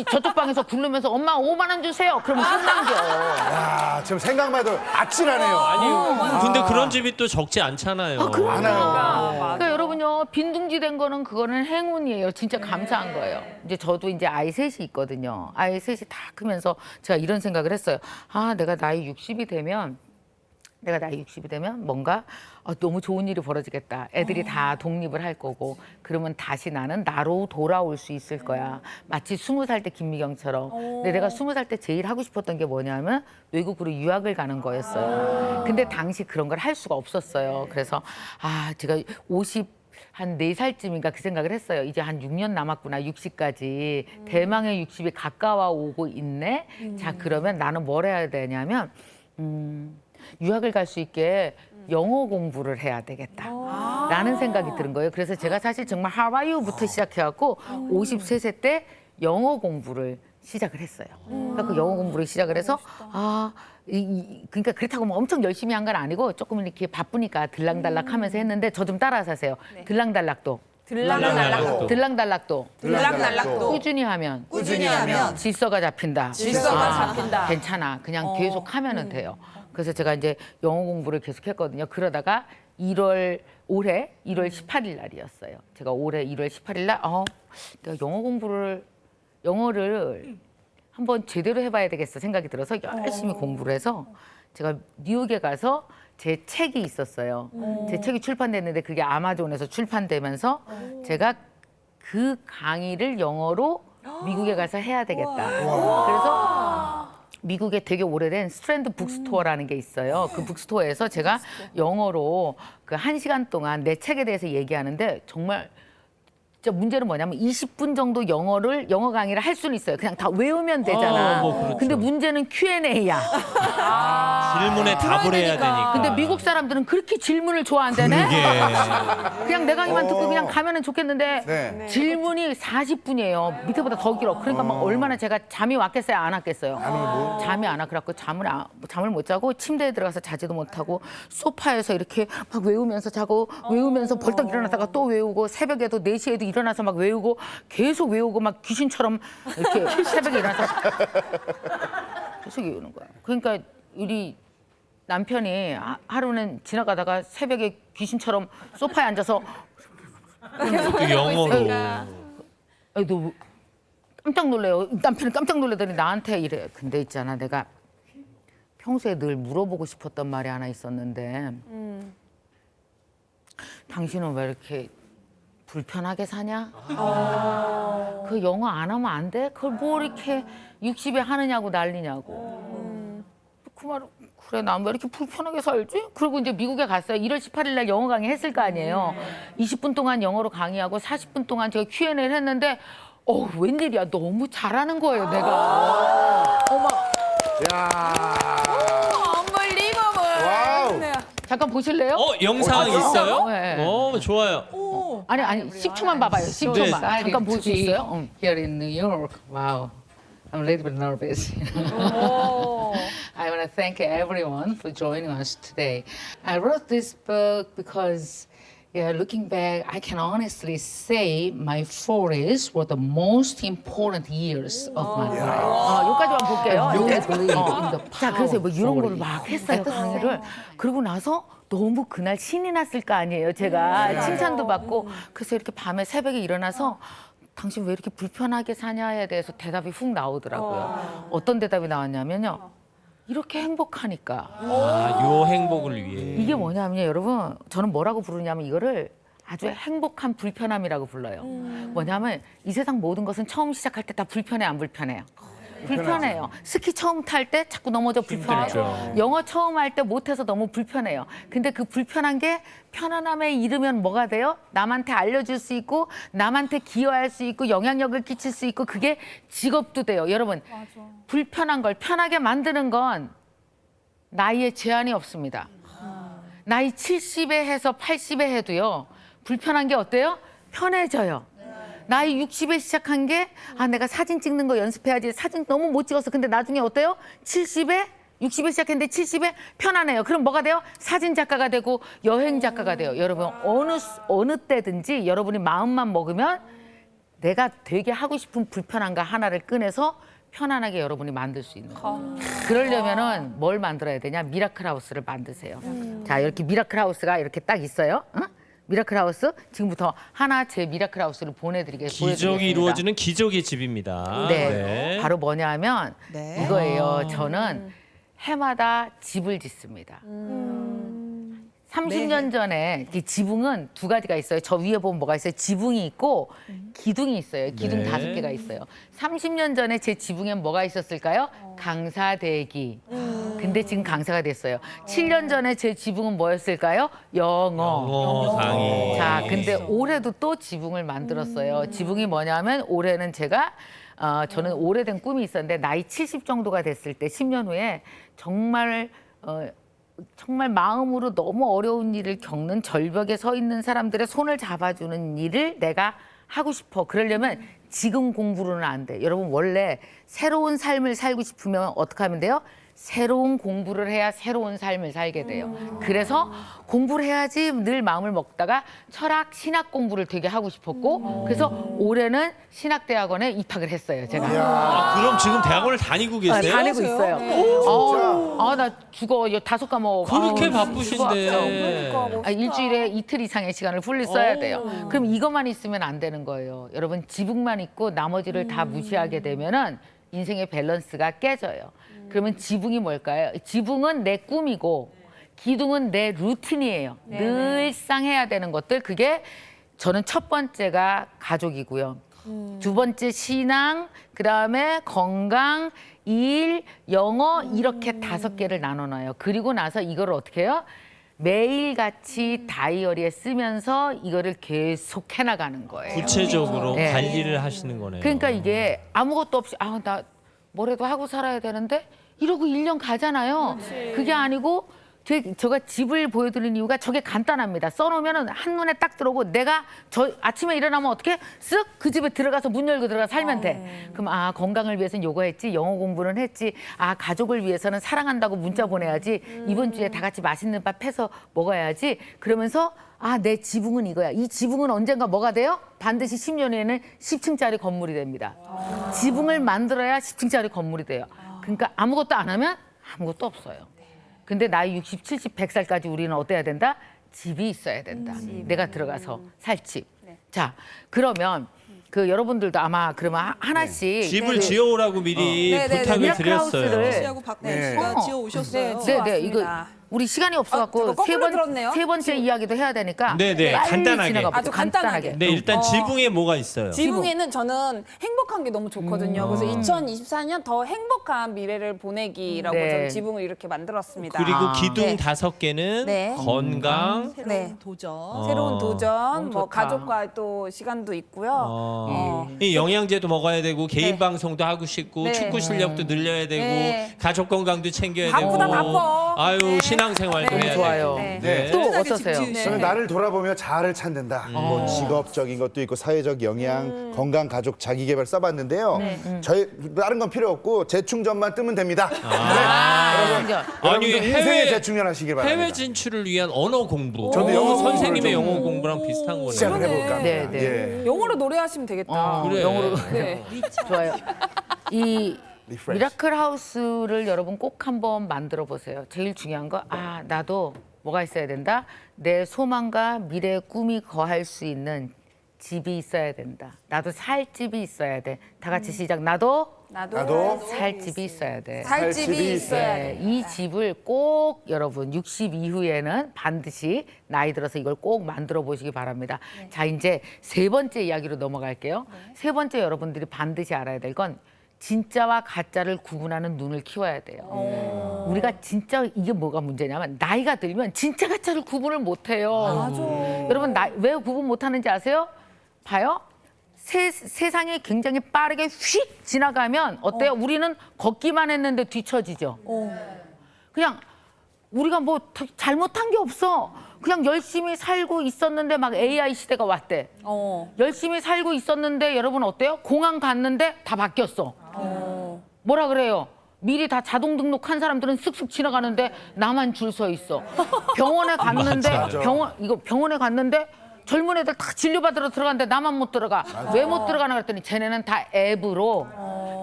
저쪽 방에서 굴르면서 엄마 5만 원 주세요. 그러면 끝난겨. 야, 지금 생각만 해도 아찔하네요. 아니 근데 그런 집이 또 적지 않잖아요. 많아요. 그러니까 여러분요, 빈둥지 된 거는 그거는 행운이에요. 진짜 감사한 거예요. 이제 저도 이제 아이 셋이 있거든요. 아이 셋이 다 크면서 제가 이런 생각을 했어요. 아, 내가 나이 60이 되면 뭔가 너무 좋은 일이 벌어지겠다. 애들이 다 독립을 할 거고 그러면 다시 나는 나로 돌아올 수 있을 거야. 마치 20살 때 김미경처럼. 근데 내가 20살 때 제일 하고 싶었던 게 뭐냐면 외국으로 유학을 가는 거였어요. 근데 당시 그런 걸 할 수가 없었어요. 그래서 제가 한 4살쯤인가 그 생각을 했어요. 이제 한 6년 남았구나, 60까지. 대망의 60이 가까워 오고 있네. 자, 그러면 나는 뭘 해야 되냐면 유학을 갈 수 있게 영어 공부를 해야 되겠다라는 생각이 드는 거예요. 그래서 제가 사실 정말 하와이유부터 시작해갖고 53세 때 영어 공부를 시작을 했어요. 그러니까 그 영어 공부를 시작을 해서 그러니까 그렇다고 뭐 엄청 열심히 한 건 아니고 조금 이렇게 바쁘니까 들락달락하면서 했는데 저 좀 따라서 하세요. 들락달락도. 들락달락도. 꾸준히 하면 질서가 잡힌다. 괜찮아. 그냥 계속 하면은 돼요. 그래서 제가 이제 영어 공부를 계속했거든요. 그러다가 올해 1월 18일 날이었어요. 제가 올해 1월 18일 날 내가 영어를 한번 제대로 해봐야 되겠어 생각이 들어서 열심히 공부를 해서 제가 뉴욕에 가서 제 책이 있었어요. 제 책이 출판됐는데 그게 아마존에서 출판되면서 제가 그 강의를 영어로 미국에 가서 해야 되겠다. 그래서 미국에 되게 오래된 스트랜드 북스토어라는 게 있어요. 그 북스토어에서 제가 영어로 그 1시간 동안 내 책에 대해서 얘기하는데 정말 진짜 문제는 뭐냐면 20분 정도 영어 강의를 할 수는 있어요. 그냥 다 외우면 되잖아. 그렇죠. 근데 문제는 Q&A야. 질문에 답을 해야 되니까. 근데 미국 사람들은 그렇게 질문을 좋아한다네. 이게 그냥 내 강의만 듣고 그냥 가면은 좋겠는데 네. 질문이 40분이에요. 밑에보다 더 길어. 그러니까 막 얼마나 제가 잠이 왔겠어요, 안 왔겠어요. 잠이 안 와. 그래갖고 잠을 못 자고 침대에 들어가서 자지도 못하고 소파에서 이렇게 막 외우면서 자고 외우면서 벌떡 일어났다가 또 외우고 새벽에도 4시에도 일어나서 막 외우고 계속 외우고 막 귀신처럼 이렇게 새벽에 일어나서 계속 외우는 거야. 그러니까 우리 남편이 하루는 지나가다가 새벽에 귀신처럼 소파에 앉아서 또 영어로. 너 깜짝 놀래요. 남편이 깜짝 놀라더니 나한테 이래. 근데 있잖아, 내가 평소에 늘 물어보고 싶었던 말이 하나 있었는데 당신은 왜 이렇게 불편하게 사냐? 그 영어 안 하면 안 돼? 그걸 뭐 이렇게 60에 하느냐고 난리냐고. 그 말을 그래, 난 왜 이렇게 불편하게 살지? 그리고 이제 미국에 갔어요. 1월 18일 날 영어 강의 했을 거 아니에요. 20분 동안 영어로 강의하고 40분 동안 제가 Q&A를 했는데 웬일이야, 너무 잘하는 거예요, 내가. 어머, Unbelievable. 와우. 네. 잠깐 보실래요? 영상 있어요? 네. 좋아요. 아니 10초만 봐봐요. 10초만. 네. 잠깐 볼 수 있어요? Here in New York. Wow. I'm a little bit nervous. I want to thank everyone for joining us today. I wrote this book because, looking back, I can honestly say my 40s were the most important years of my life. 여기까지만 볼게요. I really believe in the 자, 그래서 뭐 이런 거를 40s. 막 했어요, 강의를. 그러고 나서 너무 그날 신이 났을 거 아니에요, 제가. 칭찬도 받고. 그래서 이렇게 밤에 새벽에 일어나서 당신 왜 이렇게 불편하게 사냐에 대해서 대답이 훅 나오더라고요. 어떤 대답이 나왔냐면요. 이렇게 행복하니까. 요 행복을 위해. 이게 뭐냐면요, 여러분. 저는 뭐라고 부르냐면 이거를 아주 행복한 불편함이라고 불러요. 뭐냐면 이 세상 모든 것은 처음 시작할 때 다 불편해, 안 불편해요? 불편해요. 스키 처음 탈 때 자꾸 넘어져 불편해요. 힘들죠. 영어 처음 할 때 못해서 너무 불편해요. 근데 그 불편한 게 편안함에 이르면 뭐가 돼요? 남한테 알려줄 수 있고 남한테 기여할 수 있고 영향력을 끼칠 수 있고 그게 직업도 돼요. 여러분, 불편한 걸 편하게 만드는 건 나이에 제한이 없습니다. 나이 70에 해서 80에 해도요. 불편한 게 어때요? 편해져요. 나이 60에 시작한 게 내가 사진 찍는 거 연습해야지. 사진 너무 못 찍었어. 근데 나중에 어때요? 70에 60에 시작했는데 70에 편안해요. 그럼 뭐가 돼요? 사진 작가가 되고 여행 작가가 돼요. 여러분 어느 때든지 여러분이 마음만 먹으면 내가 되게 하고 싶은 불편한 거 하나를 꺼내서 편안하게 여러분이 만들 수 있는 거예요. 그러려면은 뭘 만들어야 되냐? 미라클 하우스를 만드세요. 자, 이렇게 미라클 하우스가 이렇게 딱 있어요. 미라클 하우스 지금부터 하나 제 미라클 하우스를 보여드리겠습니다. 기적이 이루어지는 기적의 집입니다. 네. 바로 뭐냐면 네. 이거예요. 저는 해마다 집을 짓습니다. 30년 전에 이 지붕은 두 가지가 있어요. 저 위에 보면 뭐가 있어요? 지붕이 있고 기둥이 있어요. 기둥 네. 5개가 있어요. 30년 전에 제 지붕엔 뭐가 있었을까요? 강사대기. 근데 지금 강사가 됐어요. 7년 전에 제 지붕은 뭐였을까요? 영어. 상이. 자, 근데 올해도 또 지붕을 만들었어요. 지붕이 뭐냐면 올해는 제가 저는 오래된 꿈이 있었는데 나이 70 정도가 됐을 때 10년 후에 정말 정말 마음으로 너무 어려운 일을 겪는 절벽에 서 있는 사람들의 손을 잡아주는 일을 내가 하고 싶어. 그러려면 지금 공부로는 안 돼. 여러분 원래 새로운 삶을 살고 싶으면 어떻게 하면 돼요? 새로운 공부를 해야 새로운 삶을 살게 돼요. 그래서 공부를 해야지 늘 마음을 먹다가 철학, 신학 공부를 되게 하고 싶었고 그래서 올해는 신학대학원에 입학을 했어요. 제가. 그럼 지금 대학원을 다니고 계세요? 다니고 있어요. 나 죽어. 5과목. 그렇게 바쁘신데. 일주일에 이틀 이상의 시간을 풀리 써야 돼요. 그럼 이것만 있으면 안 되는 거예요. 여러분 지붕만 있고 나머지를 다 무시하게 되면은 인생의 밸런스가 깨져요. 그러면 지붕이 뭘까요? 지붕은 내 꿈이고 기둥은 내 루틴이에요. 늘상 해야 되는 것들. 그게 저는 첫 번째가 가족이고요. 두 번째 신앙, 그다음에 건강, 일, 영어 이렇게 5개를 나눠놔요. 그리고 나서 이거를 어떻게 해요? 매일같이 다이어리에 쓰면서 이거를 계속 해나가는 거예요. 구체적으로 네. 관리를 하시는 거네요. 그러니까 이게 아무것도 없이 나 뭐라도 하고 살아야 되는데 이러고 1년 가잖아요. 그게 아니고 제가 집을 보여드리는 이유가 저게 간단합니다. 써놓으면 한눈에 딱 들어오고 내가 저 아침에 일어나면 어떻게 쓱 그 집에 들어가서 문 열고 들어가 살면 돼. 그럼 건강을 위해서는 요거 했지, 영어 공부는 했지, 가족을 위해서는 사랑한다고 문자 보내야지, 이번 주에 다 같이 맛있는 밥 해서 먹어야지. 그러면서 내 지붕은 이거야. 이 지붕은 언젠가 뭐가 돼요? 반드시 10년 후에는 10층짜리 건물이 됩니다. 지붕을 만들어야 10층짜리 건물이 돼요. 그러니까 아무것도 안 하면 아무것도 없어요. 근데 나이 60, 70, 100살까지 우리는 어때야 된다? 집이 있어야 된다. 내가 들어가서 살 집. 자, 그러면 여러분들도 아마 그러면 하나씩 집을 지어오라고 미리 부탁을 미라클 드렸어요. 하우스를 씨하고 박대 씨가 지어 오셨어요. 네, 이거 우리 시간이 없어갖고 거꾸로 들었네요. 세 번째 이야기도 해야 되니까 네네, 빨리 간단하게. 지나가 보죠. 아주 간단하게. 네, 일단 지붕에 뭐가 있어요? 지붕에는 저는 행복한 게 너무 좋거든요. 그래서 2024년 더 행복한 미래를 보내기라고 네. 저는 지붕을 이렇게 만들었습니다. 그리고 기둥 네. 5개는 네. 건강, 새로운 네. 도전. 새로운 도전, 너무 뭐 좋다. 가족과 또 시간도 있고요. 이 영양제도 먹어야 되고 개인 네. 방송도 하고 싶고 네. 축구 실력도 늘려야 되고 네. 가족 건강도 챙겨야 바쁘다, 되고 바빠. 아유 네. 신앙생활도 네. 해야 좋아요. 되고 네. 네. 또 편하게 어떠세요? 집 지으시고. 저는 나를 돌아보며 자아를 찾는다. 뭐 직업적인 것도 있고 사회적 영향, 건강, 가족, 자기개발 써봤는데요. 저희 다른 건 필요 없고 재충전만 뜨면 됩니다. 여러분, 아니, 여러분도 인생에 재충전하시길 바랍니다. 해외 진출을 위한 언어 공부. 저도 영어 공부를 선생님의 좀 영어 공부랑 비슷한 거네요. 시작을 해볼까 합니다. 네, 네. 예. 영어로 노래하시면 되겠다. 그래. 영어로 네. 좋아요. 이 리프레시. 미라클 하우스를 여러분 꼭 한번 만들어 보세요. 제일 중요한 거 나도 뭐가 있어야 된다. 내 소망과 미래의 꿈이 거할 수 있는 집이 있어야 된다. 나도 살 집이 있어야 돼. 다 같이 시작. 나도 나도 살 집이 있어야 돼. 살 집이 집이 있어야 돼. 네, 이 집을 꼭 여러분 60 이후에는 반드시 나이 들어서 이걸 꼭 만들어 보시기 바랍니다. 자, 이제 세 번째 이야기로 넘어갈게요. 세 번째 여러분들이 반드시 알아야 될 건 진짜와 가짜를 구분하는 눈을 키워야 돼요. 우리가 진짜 이게 뭐가 문제냐면 나이가 들면 진짜 가짜를 구분을 못 해요. 여러분 왜 구분 못 하는지 아세요? 봐요. 세상이 굉장히 빠르게 휙 지나가면 어때요? 우리는 걷기만 했는데 뒤처지죠. 그냥 우리가 뭐 잘못한 게 없어. 그냥 열심히 살고 있었는데 막 AI 시대가 왔대. 열심히 살고 있었는데 여러분 어때요? 공항 갔는데 다 바뀌었어. 뭐라 그래요? 미리 다 자동 등록한 사람들은 쓱쓱 지나가는데 나만 줄 서 있어. 병원에 갔는데 맞아. 병원에 갔는데 젊은 애들 다 진료받으러 들어갔는데 나만 못 들어가. 왜 못 들어가나 그랬더니 쟤네는 다 앱으로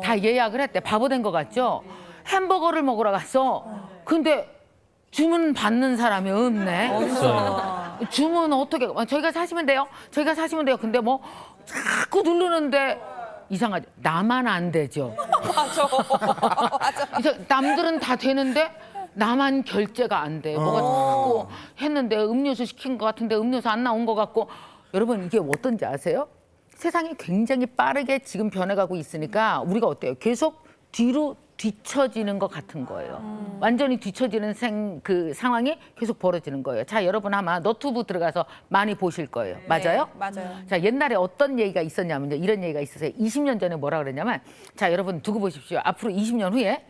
다 예약을 했대. 바보 된 거 같죠? 햄버거를 먹으러 갔어. 근데 주문 받는 사람이 없네. 주문 어떻게 저희가 사시면 돼요? 저희가 사시면 돼요. 근데 뭐 자꾸 누르는데 이상하죠. 나만 안 되죠. 맞아. 남들은 다 되는데 나만 결제가 안 돼. 뭐가 자꾸 했는데 음료수 시킨 것 같은데 음료수 안 나온 것 같고. 여러분 이게 어떤지 아세요? 세상이 굉장히 빠르게 지금 변해가고 있으니까 우리가 어때요? 계속 뒤로 뒤처지는 것 같은 거예요. 완전히 뒤처지는 그 상황이 계속 벌어지는 거예요. 자, 여러분 아마 너튜브 들어가서 많이 보실 거예요. 맞아요? 맞아요. 자, 옛날에 어떤 얘기가 있었냐면요. 이런 얘기가 있었어요. 20년 전에 뭐라 그랬냐면, 자, 여러분 두고 보십시오. 앞으로 20년 후에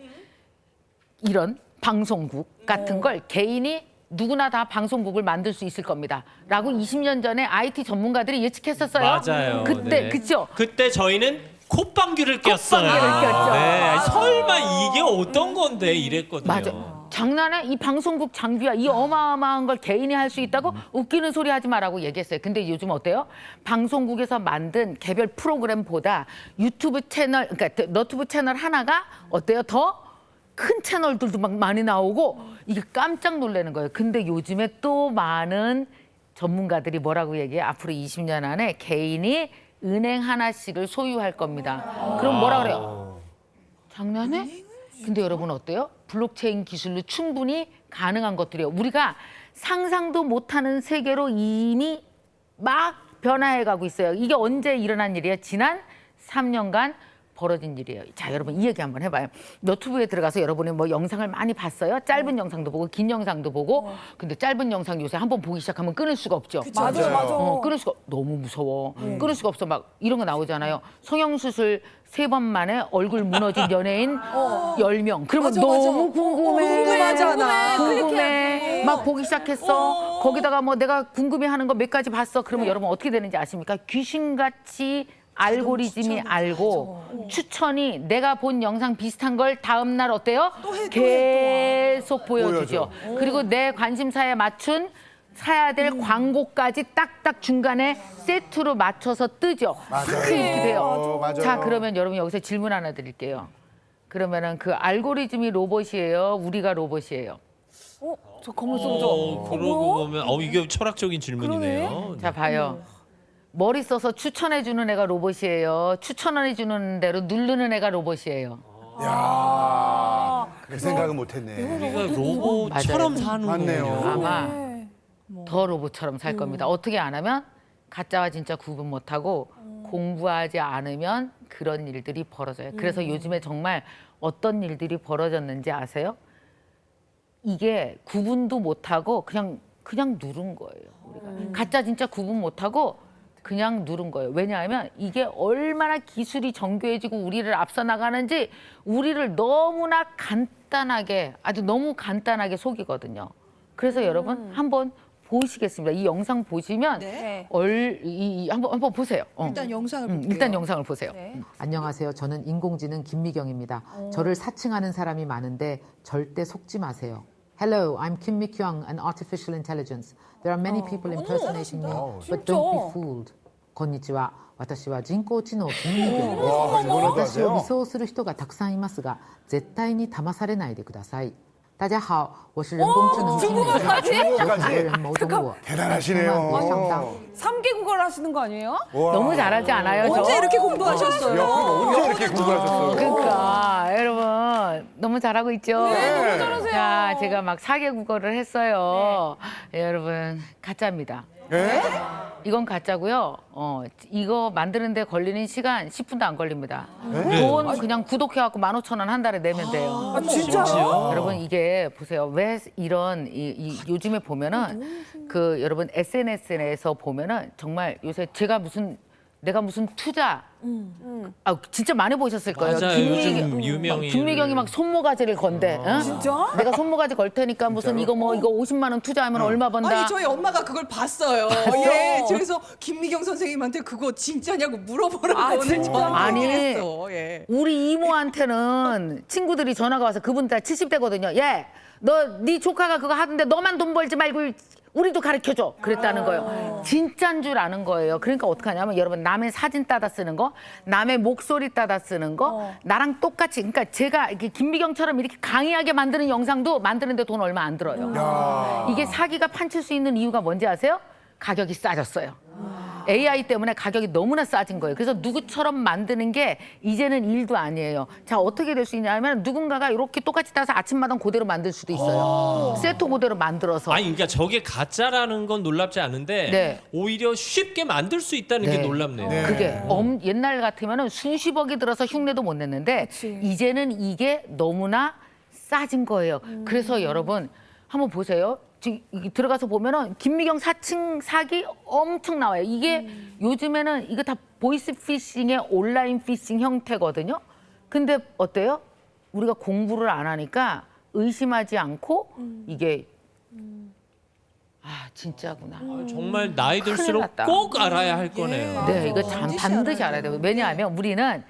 이런 방송국 같은 걸 개인이 누구나 다 방송국을 만들 수 있을 겁니다. 라고 20년 전에 IT 전문가들이 예측했었어요. 맞아요. 그때, 네. 그쵸? 그때 저희는 콧방귀를 꼈어요. 콧방귀를 꼈죠. 네. 설마 이게 어떤 건데 이랬거든요. 맞아. 장난해? 이 방송국 장비야 이 어마어마한 걸 개인이 할 수 있다고 웃기는 소리 하지 마라고 얘기했어요. 근데 요즘 어때요? 방송국에서 만든 개별 프로그램보다 유튜브 채널, 그러니까 너튜브 채널 하나가 어때요? 더 큰 채널들도 막 많이 나오고 이게 깜짝 놀라는 거예요. 근데 요즘에 또 많은 전문가들이 뭐라고 얘기해? 앞으로 20년 안에 개인이 은행 하나씩을 소유할 겁니다. 그럼 뭐라 그래요? 장난해? 근데 여러분 어때요? 블록체인 기술로 충분히 가능한 것들이에요. 우리가 상상도 못하는 세계로 이미 막 변화해가고 있어요. 이게 언제 일어난 일이에요? 지난 3년간 벌어진 일이에요. 자, 여러분 이 얘기 한번 해봐요. 너튜브에 들어가서 여러분이 뭐 영상을 많이 봤어요? 짧은 영상도 보고 긴 영상도 보고. 근데 짧은 영상 요새 한번 보기 시작하면 끊을 수가 없죠. 맞아. 끊을 수가 너무 무서워. 끊을 수가 없어. 막 이런 거 나오잖아요. 성형수술 3번 만에 얼굴 무너진 연예인 10명. 그러면 맞아, 너무 맞아. 궁금해. 궁금하잖아. 궁금해. 막 보기 시작했어. 거기다가 뭐 내가 궁금해하는 거 몇 가지 봤어. 그러면 여러분 어떻게 되는지 아십니까? 귀신같이 알고리즘이 알고 추천이 내가 본 영상 비슷한 걸 다음 날 어때요? 계속 보여주죠. 그리고 내 관심사에 맞춘 사야 될 광고까지 딱딱 중간에 세트로 맞춰서 뜨죠. 그렇게 이렇게 돼요. 맞아요. 자, 그러면 여러분 여기서 질문 하나 드릴게요. 그러면은 그 알고리즘이 로봇이에요? 우리가 로봇이에요? 저 검은 소죠. 그러고 보면 이게 철학적인 질문이네요. 자, 봐요. 머리 써서 추천해주는 애가 로봇이에요? 추천해주는 대로 누르는 애가 로봇이에요? 야, 그 생각은 못했네. 우리가 로봇처럼 사는 맞네요. 거예요. 아마 더 로봇처럼 살 겁니다. 어떻게 안 하면 가짜와 진짜 구분 못하고 공부하지 않으면 그런 일들이 벌어져요. 그래서 요즘에 정말 어떤 일들이 벌어졌는지 아세요? 이게 구분도 못하고 그냥 누른 거예요. 우리가 가짜 진짜 구분 못하고 그냥 누른 거예요. 왜냐하면 이게 얼마나 기술이 정교해지고 우리를 앞서 나가는지 우리를 너무나 간단하게 아주 너무 간단하게 속이거든요. 그래서 여러분 한번 보시겠습니다. 이 영상 보시면 네. 한번 보세요. 일단 영상을 볼게요. 일단 영상을 보세요. 네. 안녕하세요. 저는 인공지능 김미경입니다. 저를 사칭하는 사람이 많은데 절대 속지 마세요. Hello, I'm Kim Mi-kyung, an artificial intelligence. There are many people impersonating me, but don't be fooled. こんにちは。私は人工知能金みぎょんです 와, 일본어도 私を理 하세요? 想する人がたくさんいますが、絶対に騙されないでください。大家好，我是人工智能经理人，有很多人某种我， 대단하시네요. 别上当。 3개국어를 하시는 거 아니에요? 너무 잘하지 않아요? 저? 언제 이렇게 야, 공부하셨어요? 언제 이렇게 공부하셨어요? 그러니까 여러분 너무 잘하고 있죠? 네, 너무 잘하세요. 자, 제가 막 4개국어를 했어요. 여러분 가짜입니다. 네? 이건 가짜고요. 이거 만드는데 걸리는 시간 10분도 안 걸립니다. 네. 돈 그냥 구독해갖고 15,000원 한 달에 내면 돼요. 진짜요? 여러분 이게 보세요. 왜 이런 요즘에 보면은 그 여러분 SNS에서 보면은 정말 요새 제가 무슨 내가 무슨 투자 아 진짜 많이 보셨을 거예요. 맞아요. 요즘 유명인. 김미경이 막 손모가지를 건대. 응? 진짜? 내가 손모가지 걸 테니까 무슨 이거 50만 원 투자하면 얼마 번다. 아니 저희 엄마가 그걸 봤어요. 예. 그래서 김미경 선생님한테 그거 진짜냐고 물어보라고 아, 오늘 진짜? 저한테 아니. 얘기를 했어. 예. 우리 이모한테는 친구들이 전화가 와서 그분 다 70대거든요. 예, 너 네 조카가 그거 하던데 너만 돈 벌지 말고 우리도 가르쳐줘. 그랬다는 거예요. 진짜인 줄 아는 거예요. 그러니까 어떡하냐면 여러분 남의 사진 따다 쓰는 거, 남의 목소리 따다 쓰는 거, 나랑 똑같이. 그러니까 제가 이렇게 김미경처럼 이렇게 강의하게 만드는 영상도 만드는데 돈 얼마 안 들어요. 이게 사기가 판칠 수 있는 이유가 뭔지 아세요? 가격이 싸졌어요. AI 때문에 가격이 너무나 싸진 거예요. 그래서 누구처럼 만드는 게 이제는 일도 아니에요. 자, 어떻게 될 수 있냐면 누군가가 이렇게 똑같이 따서 아침마당 그대로 만들 수도 있어요. 세트 그대로 만들어서. 아니 그러니까 저게 가짜라는 건 놀랍지 않은데 네. 오히려 쉽게 만들 수 있다는 게 네. 놀랍네요. 그게 옛날 같으면은 수십억이 들어서 흉내도 못 냈는데 이제는 이게 너무나 싸진 거예요. 그래서 여러분 한번 보세요. 지금 들어가서 보면은 김미경 사칭 사기 엄청 나와요. 이게 요즘에는 이거 다 보이스 피싱의 온라인 피싱 형태거든요. 근데 어때요? 우리가 공부를 안 하니까 의심하지 않고 이게 아 진짜구나. 정말 나이 큰일 들수록 났다. 꼭 알아야 할 거네요. 네, 이거 반드시 알아야 돼요. 왜냐하면 우리는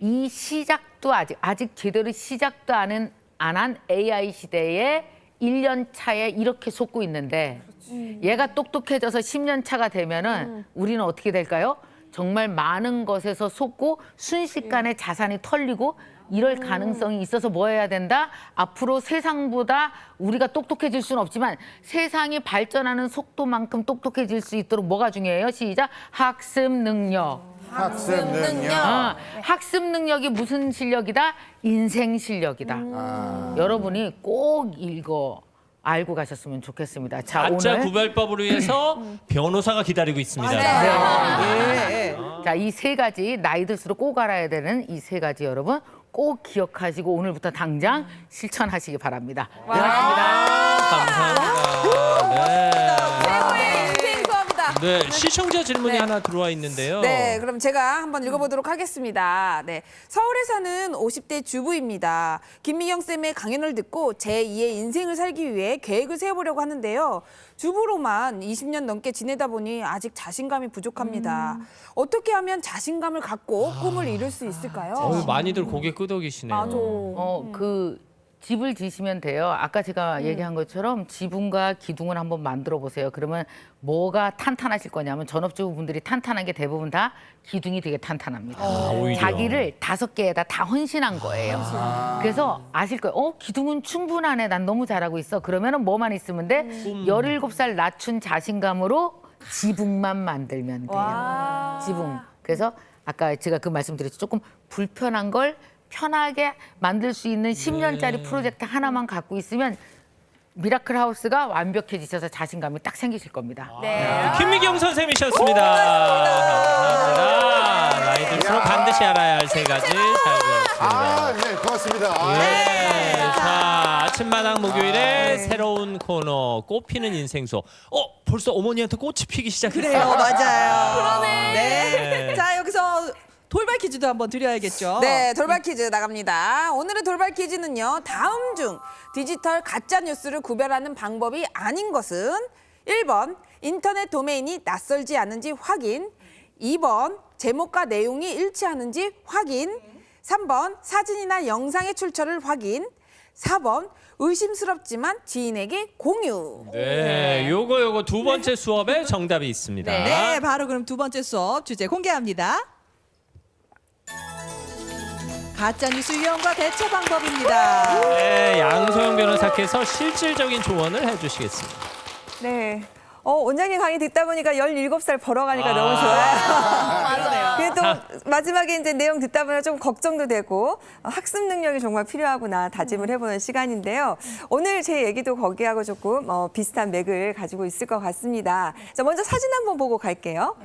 이 시작도 아직 제대로 시작도 안 한 AI 시대에 1년 차에 이렇게 속고 있는데 얘가 똑똑해져서 10년 차가 되면은 우리는 어떻게 될까요? 정말 많은 것에서 속고 순식간에 자산이 털리고 이럴 가능성이 있어서 뭐 해야 된다? 앞으로 세상보다 우리가 똑똑해질 수는 없지만 세상이 발전하는 속도만큼 똑똑해질 수 있도록 뭐가 중요해요? 시작! 학습 능력. 학습 능력. 학습 능력이 무슨 실력이다? 인생 실력이다. 여러분이 꼭 읽어 알고 가셨으면 좋겠습니다. 자, 가짜 오늘 구별법을 위해서 변호사가 기다리고 있습니다. 자, 이 세 가지 나이 들수록 꼭 알아야 되는 이 세 가지 여러분 꼭 기억하시고 오늘부터 당장 실천하시기 바랍니다. 감사합니다. 최고의 인생 수업이다. 네, 시청자 질문이 하나 들어와 있는데요. 네, 그럼 제가 한번 읽어보도록 하겠습니다. 네, 서울에 사는 50대 주부입니다. 김미경 쌤의 강연을 듣고 제2의 인생을 살기 위해 계획을 세워보려고 하는데요. 주부로만 20년 넘게 지내다 보니 아직 자신감이 부족합니다. 어떻게 하면 자신감을 갖고 꿈을 이룰 수 있을까요? 많이들 고개 끄덕이시네요. 맞아. 그 집을 지시면 돼요. 아까 제가 얘기한 것처럼 지붕과 기둥을 한번 만들어 보세요. 그러면 뭐가 탄탄하실 거냐면 전업주부분들이 탄탄한 게 대부분 다 기둥이 되게 탄탄합니다. 오히려. 자기를 5개에다 다 헌신한 거예요. 그래서 아실 거예요. 기둥은 충분하네. 난 너무 잘하고 있어. 그러면은 뭐만 있으면 돼? 17살 낮춘 자신감으로 지붕만 만들면 돼요. 지붕. 그래서 아까 제가 그 말씀드렸죠. 조금 불편한 걸 편하게 만들 수 있는 10년짜리 프로젝트 하나만 갖고 있으면 미라클 하우스가 완벽해지셔서 자신감이 딱 생기실 겁니다. 네. 김미경 선생님이셨습니다. 감사합니다. 나이 들수록 반드시 알아야 할 세 가지 잘 배웠습니다. 네, 고맙습니다. 자, 아침마당 목요일에 새로운 코너 꽃피는 인생소. 벌써 어머니한테 꽃이 피기 시작했어요. 그래요, 맞아요. 네. 자, 여기서 돌발 퀴즈도 한번 드려야겠죠. 네, 돌발 퀴즈 나갑니다. 오늘의 돌발 퀴즈는요. 다음 중 디지털 가짜 뉴스를 구별하는 방법이 아닌 것은 1번 인터넷 도메인이 낯설지 않은지 확인, 2번 제목과 내용이 일치하는지 확인, 3번 사진이나 영상의 출처를 확인, 4번 의심스럽지만 지인에게 공유. 네, 요거 두 번째 수업에 정답이 있습니다. 네, 바로 그럼 두 번째 수업 주제 공개합니다. 가짜뉴스 유형과 대처 방법입니다. 네, 양소영 변호사께서 실질적인 조언을 해주시겠습니다. 네. 원장님 강의 듣다 보니까 17살 벌어가니까 너무 좋아요. 맞아요. 그리고 또 마지막에 이제 내용 듣다 보면 좀 걱정도 되고 학습 능력이 정말 필요하구나 다짐을 해보는 시간인데요. 오늘 제 얘기도 거기하고 조금 비슷한 맥을 가지고 있을 것 같습니다. 자, 먼저 사진 한번 보고 갈게요.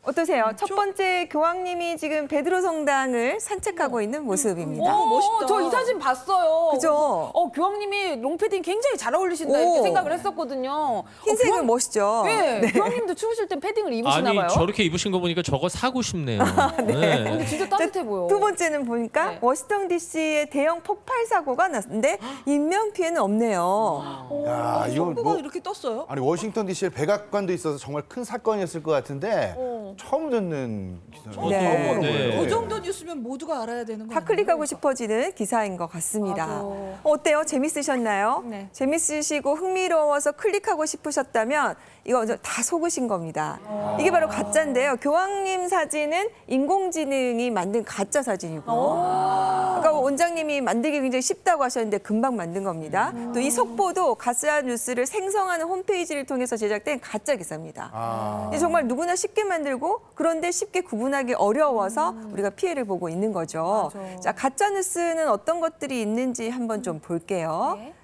어떠세요? 첫 번째 교황님이 지금 베드로 성당을 산책하고 있는 모습입니다. 멋있다. 저 이 사진 봤어요. 그죠? 그래서, 교황님이 롱패딩 굉장히 잘 어울리신다 이렇게 오. 생각을 했었거든요. 흰색은 멋있죠? 네, 교황님도 추우실 땐 패딩을 입으시나 아니 봐요. 저렇게 입으신 거 보니까 저거 사고 싶네요. 네. 근데 진짜 따뜻해 보여. 두 번째는 보니까 네. 워싱턴 DC에 대형 폭발 사고가 났는데 인명 피해는 없네요. 야, 이거 정보가 뭐 이렇게 떴어요? 아니 워싱턴 DC에 백악관도 있어서 정말 큰 사건이었을 것 같은데 처음 듣는 기사예요. 네. 처음 보는 네. 거예요. 그 정도 뉴스면 모두가 알아야 되는 거 다 아니에요? 클릭하고 싶어지는 기사인 것 같습니다. 맞아. 어때요? 재밌으셨나요? 네. 재밌으시고 흥미로워서 클릭하고 싶으셨다면 이거 다 속으신 겁니다. 이게 바로 가짜인데요. 교황님 사진은 인공지능이 만든 가짜 사진이고 아까 원장님이 만들기 굉장히 쉽다고 하셨는데 금방 만든 겁니다. 또 이 속보도 가짜 뉴스를 생성하는 홈페이지를 통해서 제작된 가짜 기사입니다. 이게 정말 누구나 쉽게 만들고 그런데 쉽게 구분하기 어려워서 우리가 피해를 보고 있는 거죠. 자, 가짜 뉴스는 어떤 것들이 있는지 한번 좀 볼게요. 네.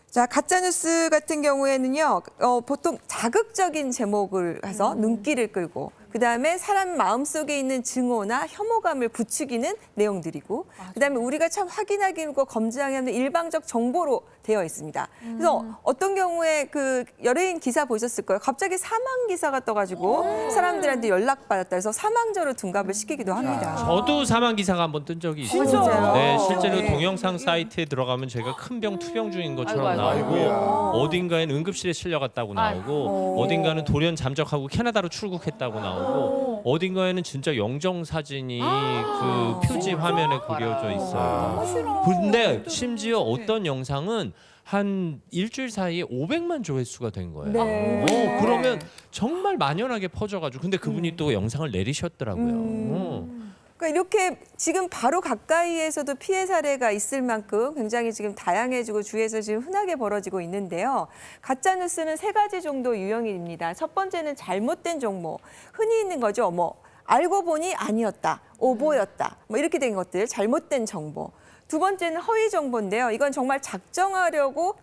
자, 가짜뉴스 같은 경우에는요, 보통 자극적인 제목을 해서 눈길을 끌고, 그 다음에 사람 마음속에 있는 증오나 혐오감을 부추기는 내용들이고, 그 다음에 우리가 참 확인하기 힘들고 검증하기 힘든 일방적 정보로 되어 있습니다. 그래서 어떤 경우에 그 연예인 기사 보셨을 거예요. 갑자기 사망 기사가 떠가지고 사람들한테 연락받았다 해서 사망자로 둔갑을 시키기도 합니다. 저도 사망 기사가 한번 뜬 적이 있어요. 진짜요? 네, 실제로 네. 동영상 사이트에 들어가면 제가 큰 병 투병 중인 것처럼 아이고, 나오고 아이고야. 어딘가엔 응급실에 실려갔다고 나오고 어딘가는 돌연 잠적하고 캐나다로 출국했다고 나오고 어딘가에는 진짜 영정 사진이 그 표지 화면에 그려져 있어요. 근데 심지어 어떤 영상은 한 일주일 사이에 500만 조회수가 된 거예요. 네. 그러면 정말 만연하게 퍼져가지고 근데 그분이 또 영상을 내리셨더라고요. 그러니까 이렇게 지금 바로 가까이에서도 피해 사례가 있을 만큼 굉장히 지금 다양해지고 주위에서 지금 흔하게 벌어지고 있는데요. 가짜 뉴스는 세 가지 정도 유형입니다. 첫 번째는 잘못된 정보, 흔히 있는 거죠. 뭐 알고 보니 아니었다, 오보였다, 뭐 이렇게 된 것들, 잘못된 정보. 두 번째는 허위 정보인데요. 이건 정말 작정하고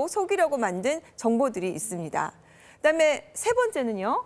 속이려고 만든 정보들이 있습니다. 그다음에 세 번째는요.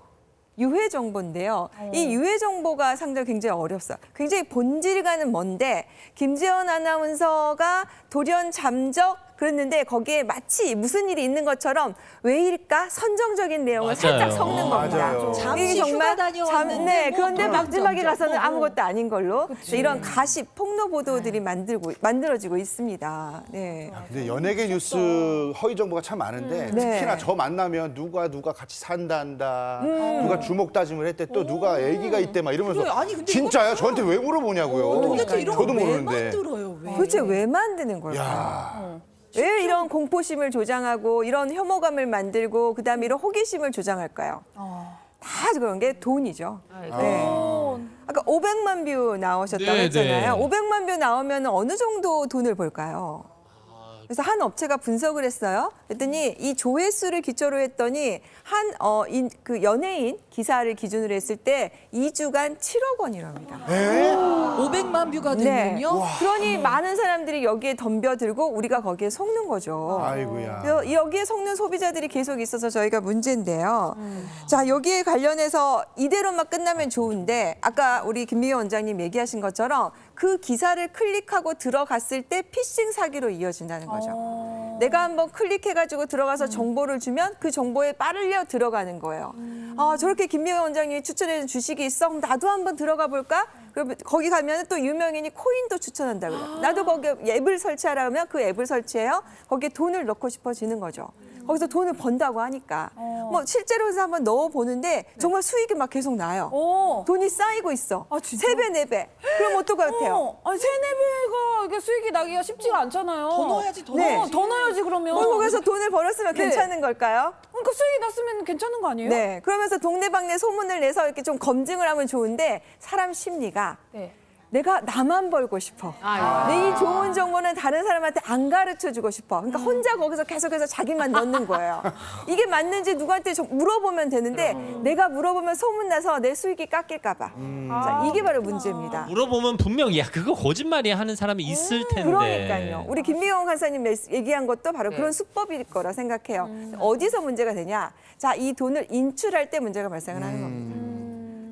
유해 정보인데요. 이 유해 정보가 상당히 굉장히 어렵어요. 굉장히 본질과는 먼데 김재원 아나운서가 돌연 잠적 그랬는데 거기에 마치 무슨 일이 있는 것처럼 왜일까 선정적인 내용을 맞아요. 살짝 섞는 겁니다. 맞아요. 잠시 이게 휴가 다녀왔는데 네, 뭐 그런데 돌연 마지막에 잠적. 가서는 아무것도 아닌 걸로 이런 가십 폭로 보도들이 만들어지고 있습니다. 네. 근데 연예계 뉴스 허위 정보가 참 많은데 네. 특히나 저 만나면 누가 같이 산단다, 누가 주먹 다짐을 했대, 또 누가 애기가 있대 막 이러면서 그래, 아니, 근데 진짜야? 저한테 왜 물어보냐고요. 도대체 이런 저도 거 왜 모르는데. 만들어요? 왜? 도대체 왜 만드는 걸까요? 야, 왜 이런 공포심을 조장하고 이런 혐오감을 만들고 그다음에 이런 호기심을 조장할까요? 다 그런 게 돈이죠. 네. 아까 500만 뷰 나오셨다고 네, 했잖아요. 네. 500만 뷰 나오면 어느 정도 돈을 벌까요? 그래서 한 업체가 분석을 했어요. 그랬더니 이 조회수를 기초로 했더니 그 연예인 기사를 기준으로 했을 때 2주간 7억 원이랍니다. 500만 뷰가 되면요? 그러니 많은 사람들이 여기에 덤벼들고 우리가 거기에 속는 거죠. 아이고야. 그래서 여기에 속는 소비자들이 계속 있어서 저희가 문제인데요. 자, 여기에 관련해서 이대로만 끝나면 좋은데 아까 우리 김미경 원장님 얘기하신 것처럼 그 기사를 클릭하고 들어갔을 때 피싱 사기로 이어진다는 거죠. 내가 한번 클릭해가지고 들어가서 정보를 주면 그 정보에 빠르려 들어가는 거예요. 저렇게 김미경 원장님이 추천해준 주식이 있어? 그럼 나도 한번 들어가 볼까? 그러면 거기 가면 또 유명인이 코인도 추천한다 그래요. 나도 거기 앱을 설치하라 하면 그 앱을 설치해요. 거기에 돈을 넣고 싶어지는 거죠. 거기서 돈을 번다고 하니까. 뭐 실제로 해서 한번 넣어보는데 정말 수익이 막 계속 나요. 돈이 쌓이고 있어. 진짜? 3배, 4배. 그럼 어떨 것 같아요? 아니 3-4배가 이게 수익이 나기가 쉽지가 않잖아요. 더 넣어야지, 더 네. 넣어야지. 더 넣어야지 그러면. 골목에서 돈을 벌었으면 네. 괜찮은 걸까요? 그러니까 수익이 났으면 괜찮은 거 아니에요? 네. 그러면서 동네방네 소문을 내서 이렇게 좀 검증을 하면 좋은데 사람 심리가 네. 내가 나만 벌고 싶어. 내 이 좋은 정보는 다른 사람한테 안 가르쳐 주고 싶어. 그러니까 혼자 거기서 계속해서 자기만 넣는 거예요. 이게 맞는지 누구한테 물어보면 되는데 내가 물어보면 소문나서 내 수익이 깎일까 봐. 자, 이게 바로 문제입니다. 물어보면 분명히 야 그거 거짓말이야 하는 사람이 있을 텐데. 그러니까요. 우리 김미경 간사님 얘기한 것도 바로 그런 수법일 거라 생각해요. 어디서 문제가 되냐? 자, 이 돈을 인출할 때 문제가 발생을 하는 겁니다.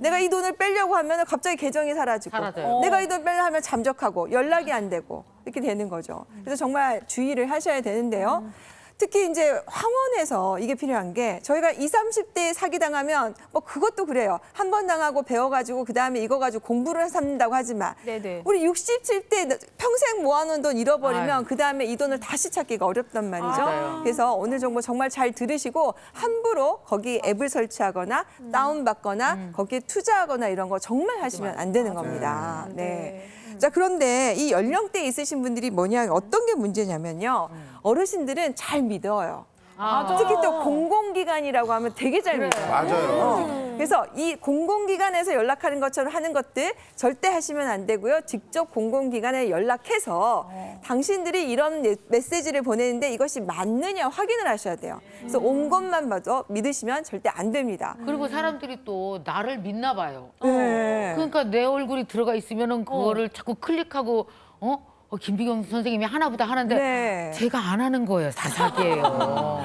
내가 이 돈을 빼려고 하면 갑자기 계정이 사라지고 사라져요. 내가 이 돈을 빼려고 하면 잠적하고 연락이 안 되고 이렇게 되는 거죠. 그래서 정말 주의를 하셔야 되는데요. 특히 이제 황혼에서 이게 필요한 게 저희가 20, 30대에 사기당하면 뭐 그것도 그래요. 한 번 당하고 배워가지고 그다음에 이거 가지고 공부를 삼는다고 하지만 네네. 우리 67대 평생 모아놓은 돈 잃어버리면 그다음에 이 돈을 다시 찾기가 어렵단 말이죠. 맞아요. 그래서 오늘 정보 정말 잘 들으시고 함부로 거기 앱을 설치하거나 다운받거나 거기에 투자하거나 이런 거 정말 하시면 안 되는 겁니다. 네. 자, 그런데 이 연령대에 있으신 분들이 뭐냐, 어떤 게 문제냐면요. 어르신들은 잘 믿어요. 특히 또 공공기관이라고 하면 되게 잘 믿어요. 맞아요. 그래서 이 공공기관에서 연락하는 것처럼 하는 것들 절대 하시면 안 되고요. 직접 공공기관에 연락해서 당신들이 이런 메시지를 보내는데 이것이 맞느냐 확인을 하셔야 돼요. 그래서 온 것만 봐도 믿으시면 절대 안 됩니다. 그리고 사람들이 또 나를 믿나 봐요. 네. 그러니까 내 얼굴이 들어가 있으면은 그거를 자꾸 클릭하고 김비경 선생님이 하나보다 하는데 네. 제가 안 하는 거예요. 다 사기예요.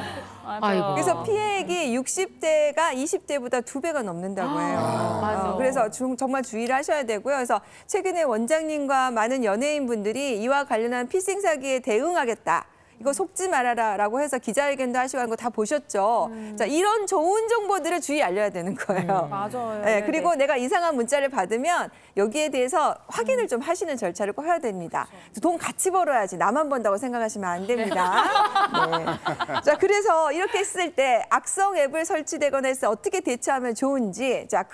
아이고. 그래서 피해액이 60대가 20대보다 2배가 넘는다고 해요. 맞아. 그래서 정말 주의를 하셔야 되고요. 그래서 최근에 원장님과 많은 연예인분들이 이와 관련한 피싱 사기에 대응하겠다. 이거 속지 말아라라고 해서 기자회견도 하시고 하는 거 다 보셨죠. 자, 이런 좋은 정보들을 주의 알려야 되는 거예요. 맞아요. 네, 그리고 내가 이상한 문자를 받으면 여기에 대해서 확인을 좀 하시는 절차를 꼭 해야 됩니다. 돈 같이 벌어야지 나만 번다고 생각하시면 안 됩니다. 네. 자, 그래서 이렇게 했을 때 악성 앱을 설치되거나 해서 어떻게 대처하면 좋은지, 자,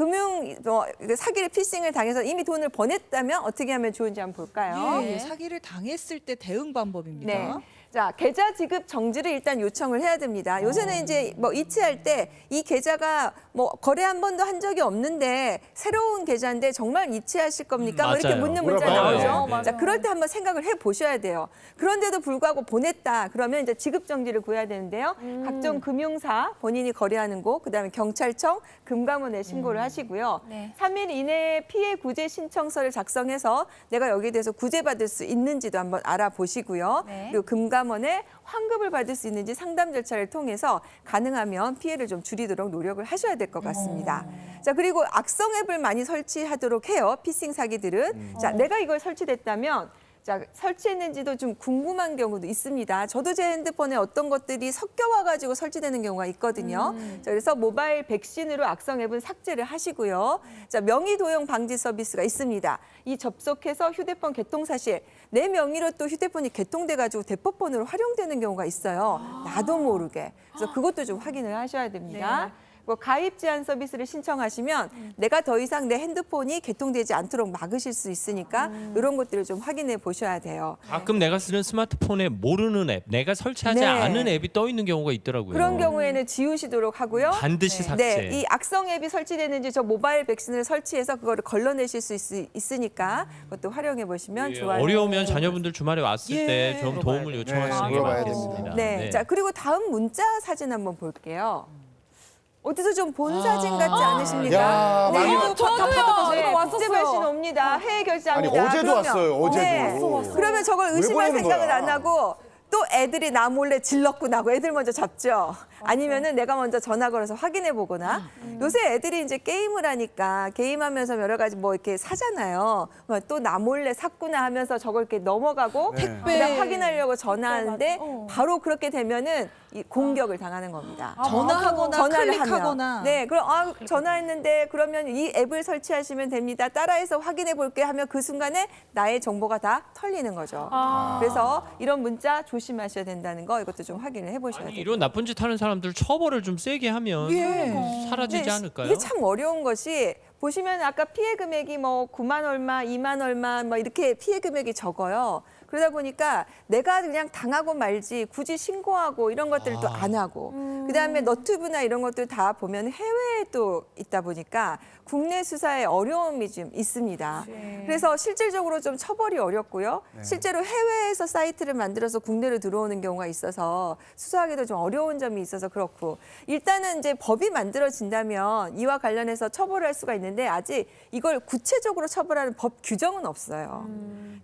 사기를 피싱을 당해서 이미 돈을 보냈다면 어떻게 하면 좋은지 한번 볼까요? 예, 사기를 당했을 때 대응 방법입니다. 네. 자, 계좌 지급 정지를 일단 요청을 해야 됩니다. 요새는 이제 뭐 이체할 때 이 계좌가 뭐 거래 한 번도 한 적이 없는데 새로운 계좌인데 정말 이체하실 겁니까? 뭐 이렇게 맞아요. 묻는 문자 물어봐요. 나오죠. 네. 자, 그럴 때 한번 생각을 해 보셔야 돼요. 그런데도 불구하고 보냈다. 그러면 이제 지급 정지를 구해야 되는데요. 각종 금융사 본인이 거래하는 곳, 그다음에 경찰청, 금감원에 신고를 하시고요. 네. 3일 이내에 피해 구제 신청서를 작성해서 내가 여기에 대해서 구제받을 수 있는지도 한번 알아보시고요. 네. 그리고 금감원에 환급을 받을 수 있는지 상담 절차를 통해서 가능하면 피해를 좀 줄이도록 노력을 하셔야 될 것 같습니다. 자, 그리고 악성 앱을 많이 설치하도록 해요. 피싱 사기들은. 자, 내가 이걸 설치됐다면 자, 설치했는지도 좀 궁금한 경우도 있습니다. 저도 제 핸드폰에 어떤 것들이 섞여와가지고 설치되는 경우가 있거든요. 자, 그래서 모바일 백신으로 악성 앱은 삭제를 하시고요. 자, 명의 도용 방지 서비스가 있습니다. 이 접속해서 휴대폰 개통 사실, 내 명의로 또 휴대폰이 개통돼가지고 대포폰으로 활용되는 경우가 있어요. 나도 모르게. 그래서 그것도 좀 확인을 하셔야 됩니다. 뭐 가입 제한 서비스를 신청하시면 내가 더 이상 내 핸드폰이 개통되지 않도록 막으실 수 있으니까 이런 것들을 좀 확인해 보셔야 돼요. 가끔 내가 쓰는 스마트폰에 모르는 앱, 내가 설치하지 네. 않은 앱이 떠 있는 경우가 있더라고요. 그런 경우에는 지우시도록 하고요. 반드시 삭제. 네, 이 악성 앱이 설치되는지 저 모바일 백신을 설치해서 그거를 걸러내실 수 있으니까 그것도 활용해 보시면 좋아요. 어려우면 자녀분들 주말에 왔을 예. 때 좀 도움을 요청하시는 게 물어봐야 맞겠습니다. 됩니다. 네. 자, 그리고 다음 문자 사진 한번 볼게요. 어디서 좀 본 사진 같지 않으십니까? 야, 많이 저도요. 네, 이거 국제 발신 왔었어요. 옵니다. 해외 결제합니다. 아니, 어제도 그러면, 왔어요, 어제도. 네. 왔어. 그러면 저걸 왜 의심할 보내는 생각은 거야? 안 하고 또 애들이 나 몰래 질렀구나 하고 애들 먼저 잡죠. 아니면은 내가 먼저 전화 걸어서 확인해 보거나. 요새 애들이 이제 게임을 하니까 게임하면서 여러 가지 뭐 이렇게 사잖아요. 또 나 몰래 샀구나 하면서 저걸 이렇게 넘어가고 네. 그다음 확인하려고 전화하는데 맞아. 바로 그렇게 되면은 이 공격을 당하는 겁니다. 전화하거나 전화를 클릭하거나. 하면. 네, 그럼 전화했는데 그러면 이 앱을 설치하시면 됩니다. 따라해서 확인해 볼게 하면 그 순간에 나의 정보가 다 털리는 거죠. 그래서 이런 문자 조심하셔야 된다는 거 이것도 좀 확인을 해보셔야 아니, 돼요. 이런 나쁜 짓 하는 사람들 처벌을 좀 세게 하면 예. 사라지지 네, 않을까요? 이게 참 어려운 것이 보시면 아까 피해 금액이 뭐 9만 얼마, 2만 얼마 뭐 이렇게 피해 금액이 적어요. 그러다 보니까 내가 그냥 당하고 말지 굳이 신고하고 이런 것들을 또 안 하고 그다음에 너튜브나 이런 것들 다 보면 해외에 또 있다 보니까 국내 수사에 어려움이 좀 있습니다. 그래서 실질적으로 좀 처벌이 어렵고요. 실제로 해외에서 사이트를 만들어서 국내로 들어오는 경우가 있어서 수사하기도 좀 어려운 점이 있어서 그렇고 일단은 이제 법이 만들어진다면 이와 관련해서 처벌할 수가 있는데 있는데 아직 이걸 구체적으로 처벌하는 법 규정은 없어요.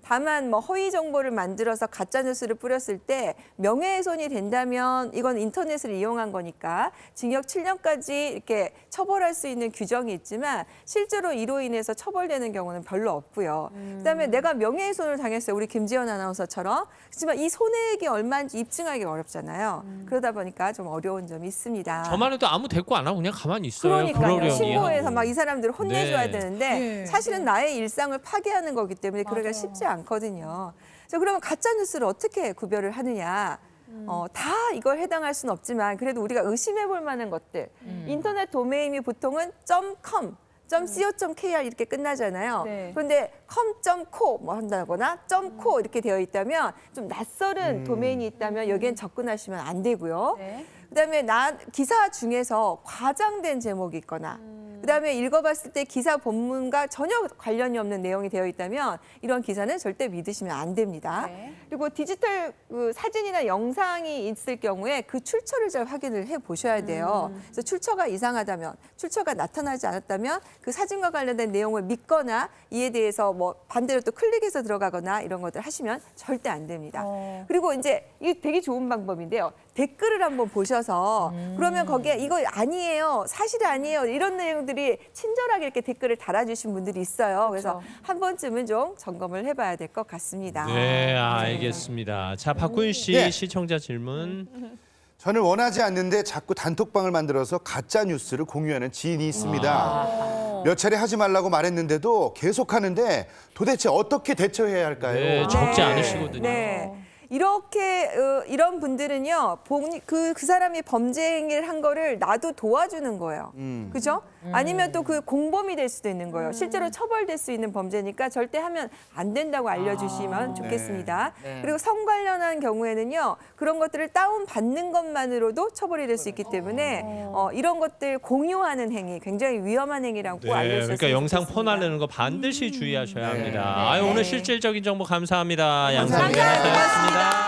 다만 뭐 허위 정보를 만들어서 가짜 뉴스를 뿌렸을 때 명예훼손이 된다면 이건 인터넷을 이용한 거니까 징역 7년까지 이렇게 처벌할 수 있는 규정이 있지만 실제로 이로 인해서 처벌되는 경우는 별로 없고요. 그다음에 내가 명예훼손을 당했어요. 우리 김지연 아나운서처럼. 하지만 이 손해액이 얼마인지 입증하기 어렵잖아요. 그러다 보니까 좀 어려운 점이 있습니다. 저만 해도 아무 대꾸 안 하고 그냥 가만히 있어요. 그러니까요. 그러려니 신고해서 하고. 막 이 사람들을 혼내줘야 네. 되는데 네. 사실은 나의 일상을 파괴하는 거기 때문에 그러기가 쉽지 않거든요. 자, 그러면 가짜 뉴스를 어떻게 구별을 하느냐? 다 이걸 해당할 수는 없지만 그래도 우리가 의심해 볼 만한 것들. 인터넷 도메인이 보통은 .com, .co.kr 이렇게 끝나잖아요. 네. 그런데 com.co 뭐 한다거나 .co 이렇게 되어 있다면 좀 낯설은 도메인이 있다면 여기엔 접근하시면 안 되고요. 네. 그다음에 기사 중에서 과장된 제목이 있거나 그다음에 읽어봤을 때 기사 본문과 전혀 관련이 없는 내용이 되어 있다면 이런 기사는 절대 믿으시면 안 됩니다. 네. 그리고 디지털 사진이나 영상이 있을 경우에 그 출처를 잘 확인을 해 보셔야 돼요. 그래서 출처가 이상하다면, 출처가 나타나지 않았다면 그 사진과 관련된 내용을 믿거나 이에 대해서 뭐 반대로 또 클릭해서 들어가거나 이런 것들 하시면 절대 안 됩니다. 그리고 이제 이게 되게 좋은 방법인데요. 댓글을 한번 보셔서 그러면 거기에 이거 아니에요, 사실이 아니에요 이런 내용들이 친절하게 이렇게 댓글을 달아주신 분들이 있어요. 그래서 한 번쯤은 좀 점검을 해봐야 될 것 같습니다. 네, 알겠습니다. 자, 박구윤 씨 네. 시청자 질문. 저는 원하지 않는데 자꾸 단톡방을 만들어서 가짜 뉴스를 공유하는 지인이 있습니다. 몇 차례 하지 말라고 말했는데도 계속하는데 도대체 어떻게 대처해야 할까요? 네, 적지 않으시거든요. 네. 이렇게 이런 분들은요, 그 사람이 범죄 행위를 한 거를 나도 도와주는 거예요. 그죠? 아니면 또 그 공범이 될 수도 있는 거예요. 실제로 처벌될 수 있는 범죄니까 절대 하면 안 된다고 알려주시면 좋겠습니다. 네. 그리고 성 관련한 경우에는요, 그런 것들을 다운 받는 것만으로도 처벌이 될 수 있기 때문에 이런 것들 공유하는 행위 굉장히 위험한 행위라고 네, 알려주셨으면 그러니까 영상 좋겠습니다. 포나르는 거 반드시 주의하셔야 합니다. 네. 아유, 오늘 실질적인 정보 감사합니다. 양상민 감사합니다. 아나운서였습니다.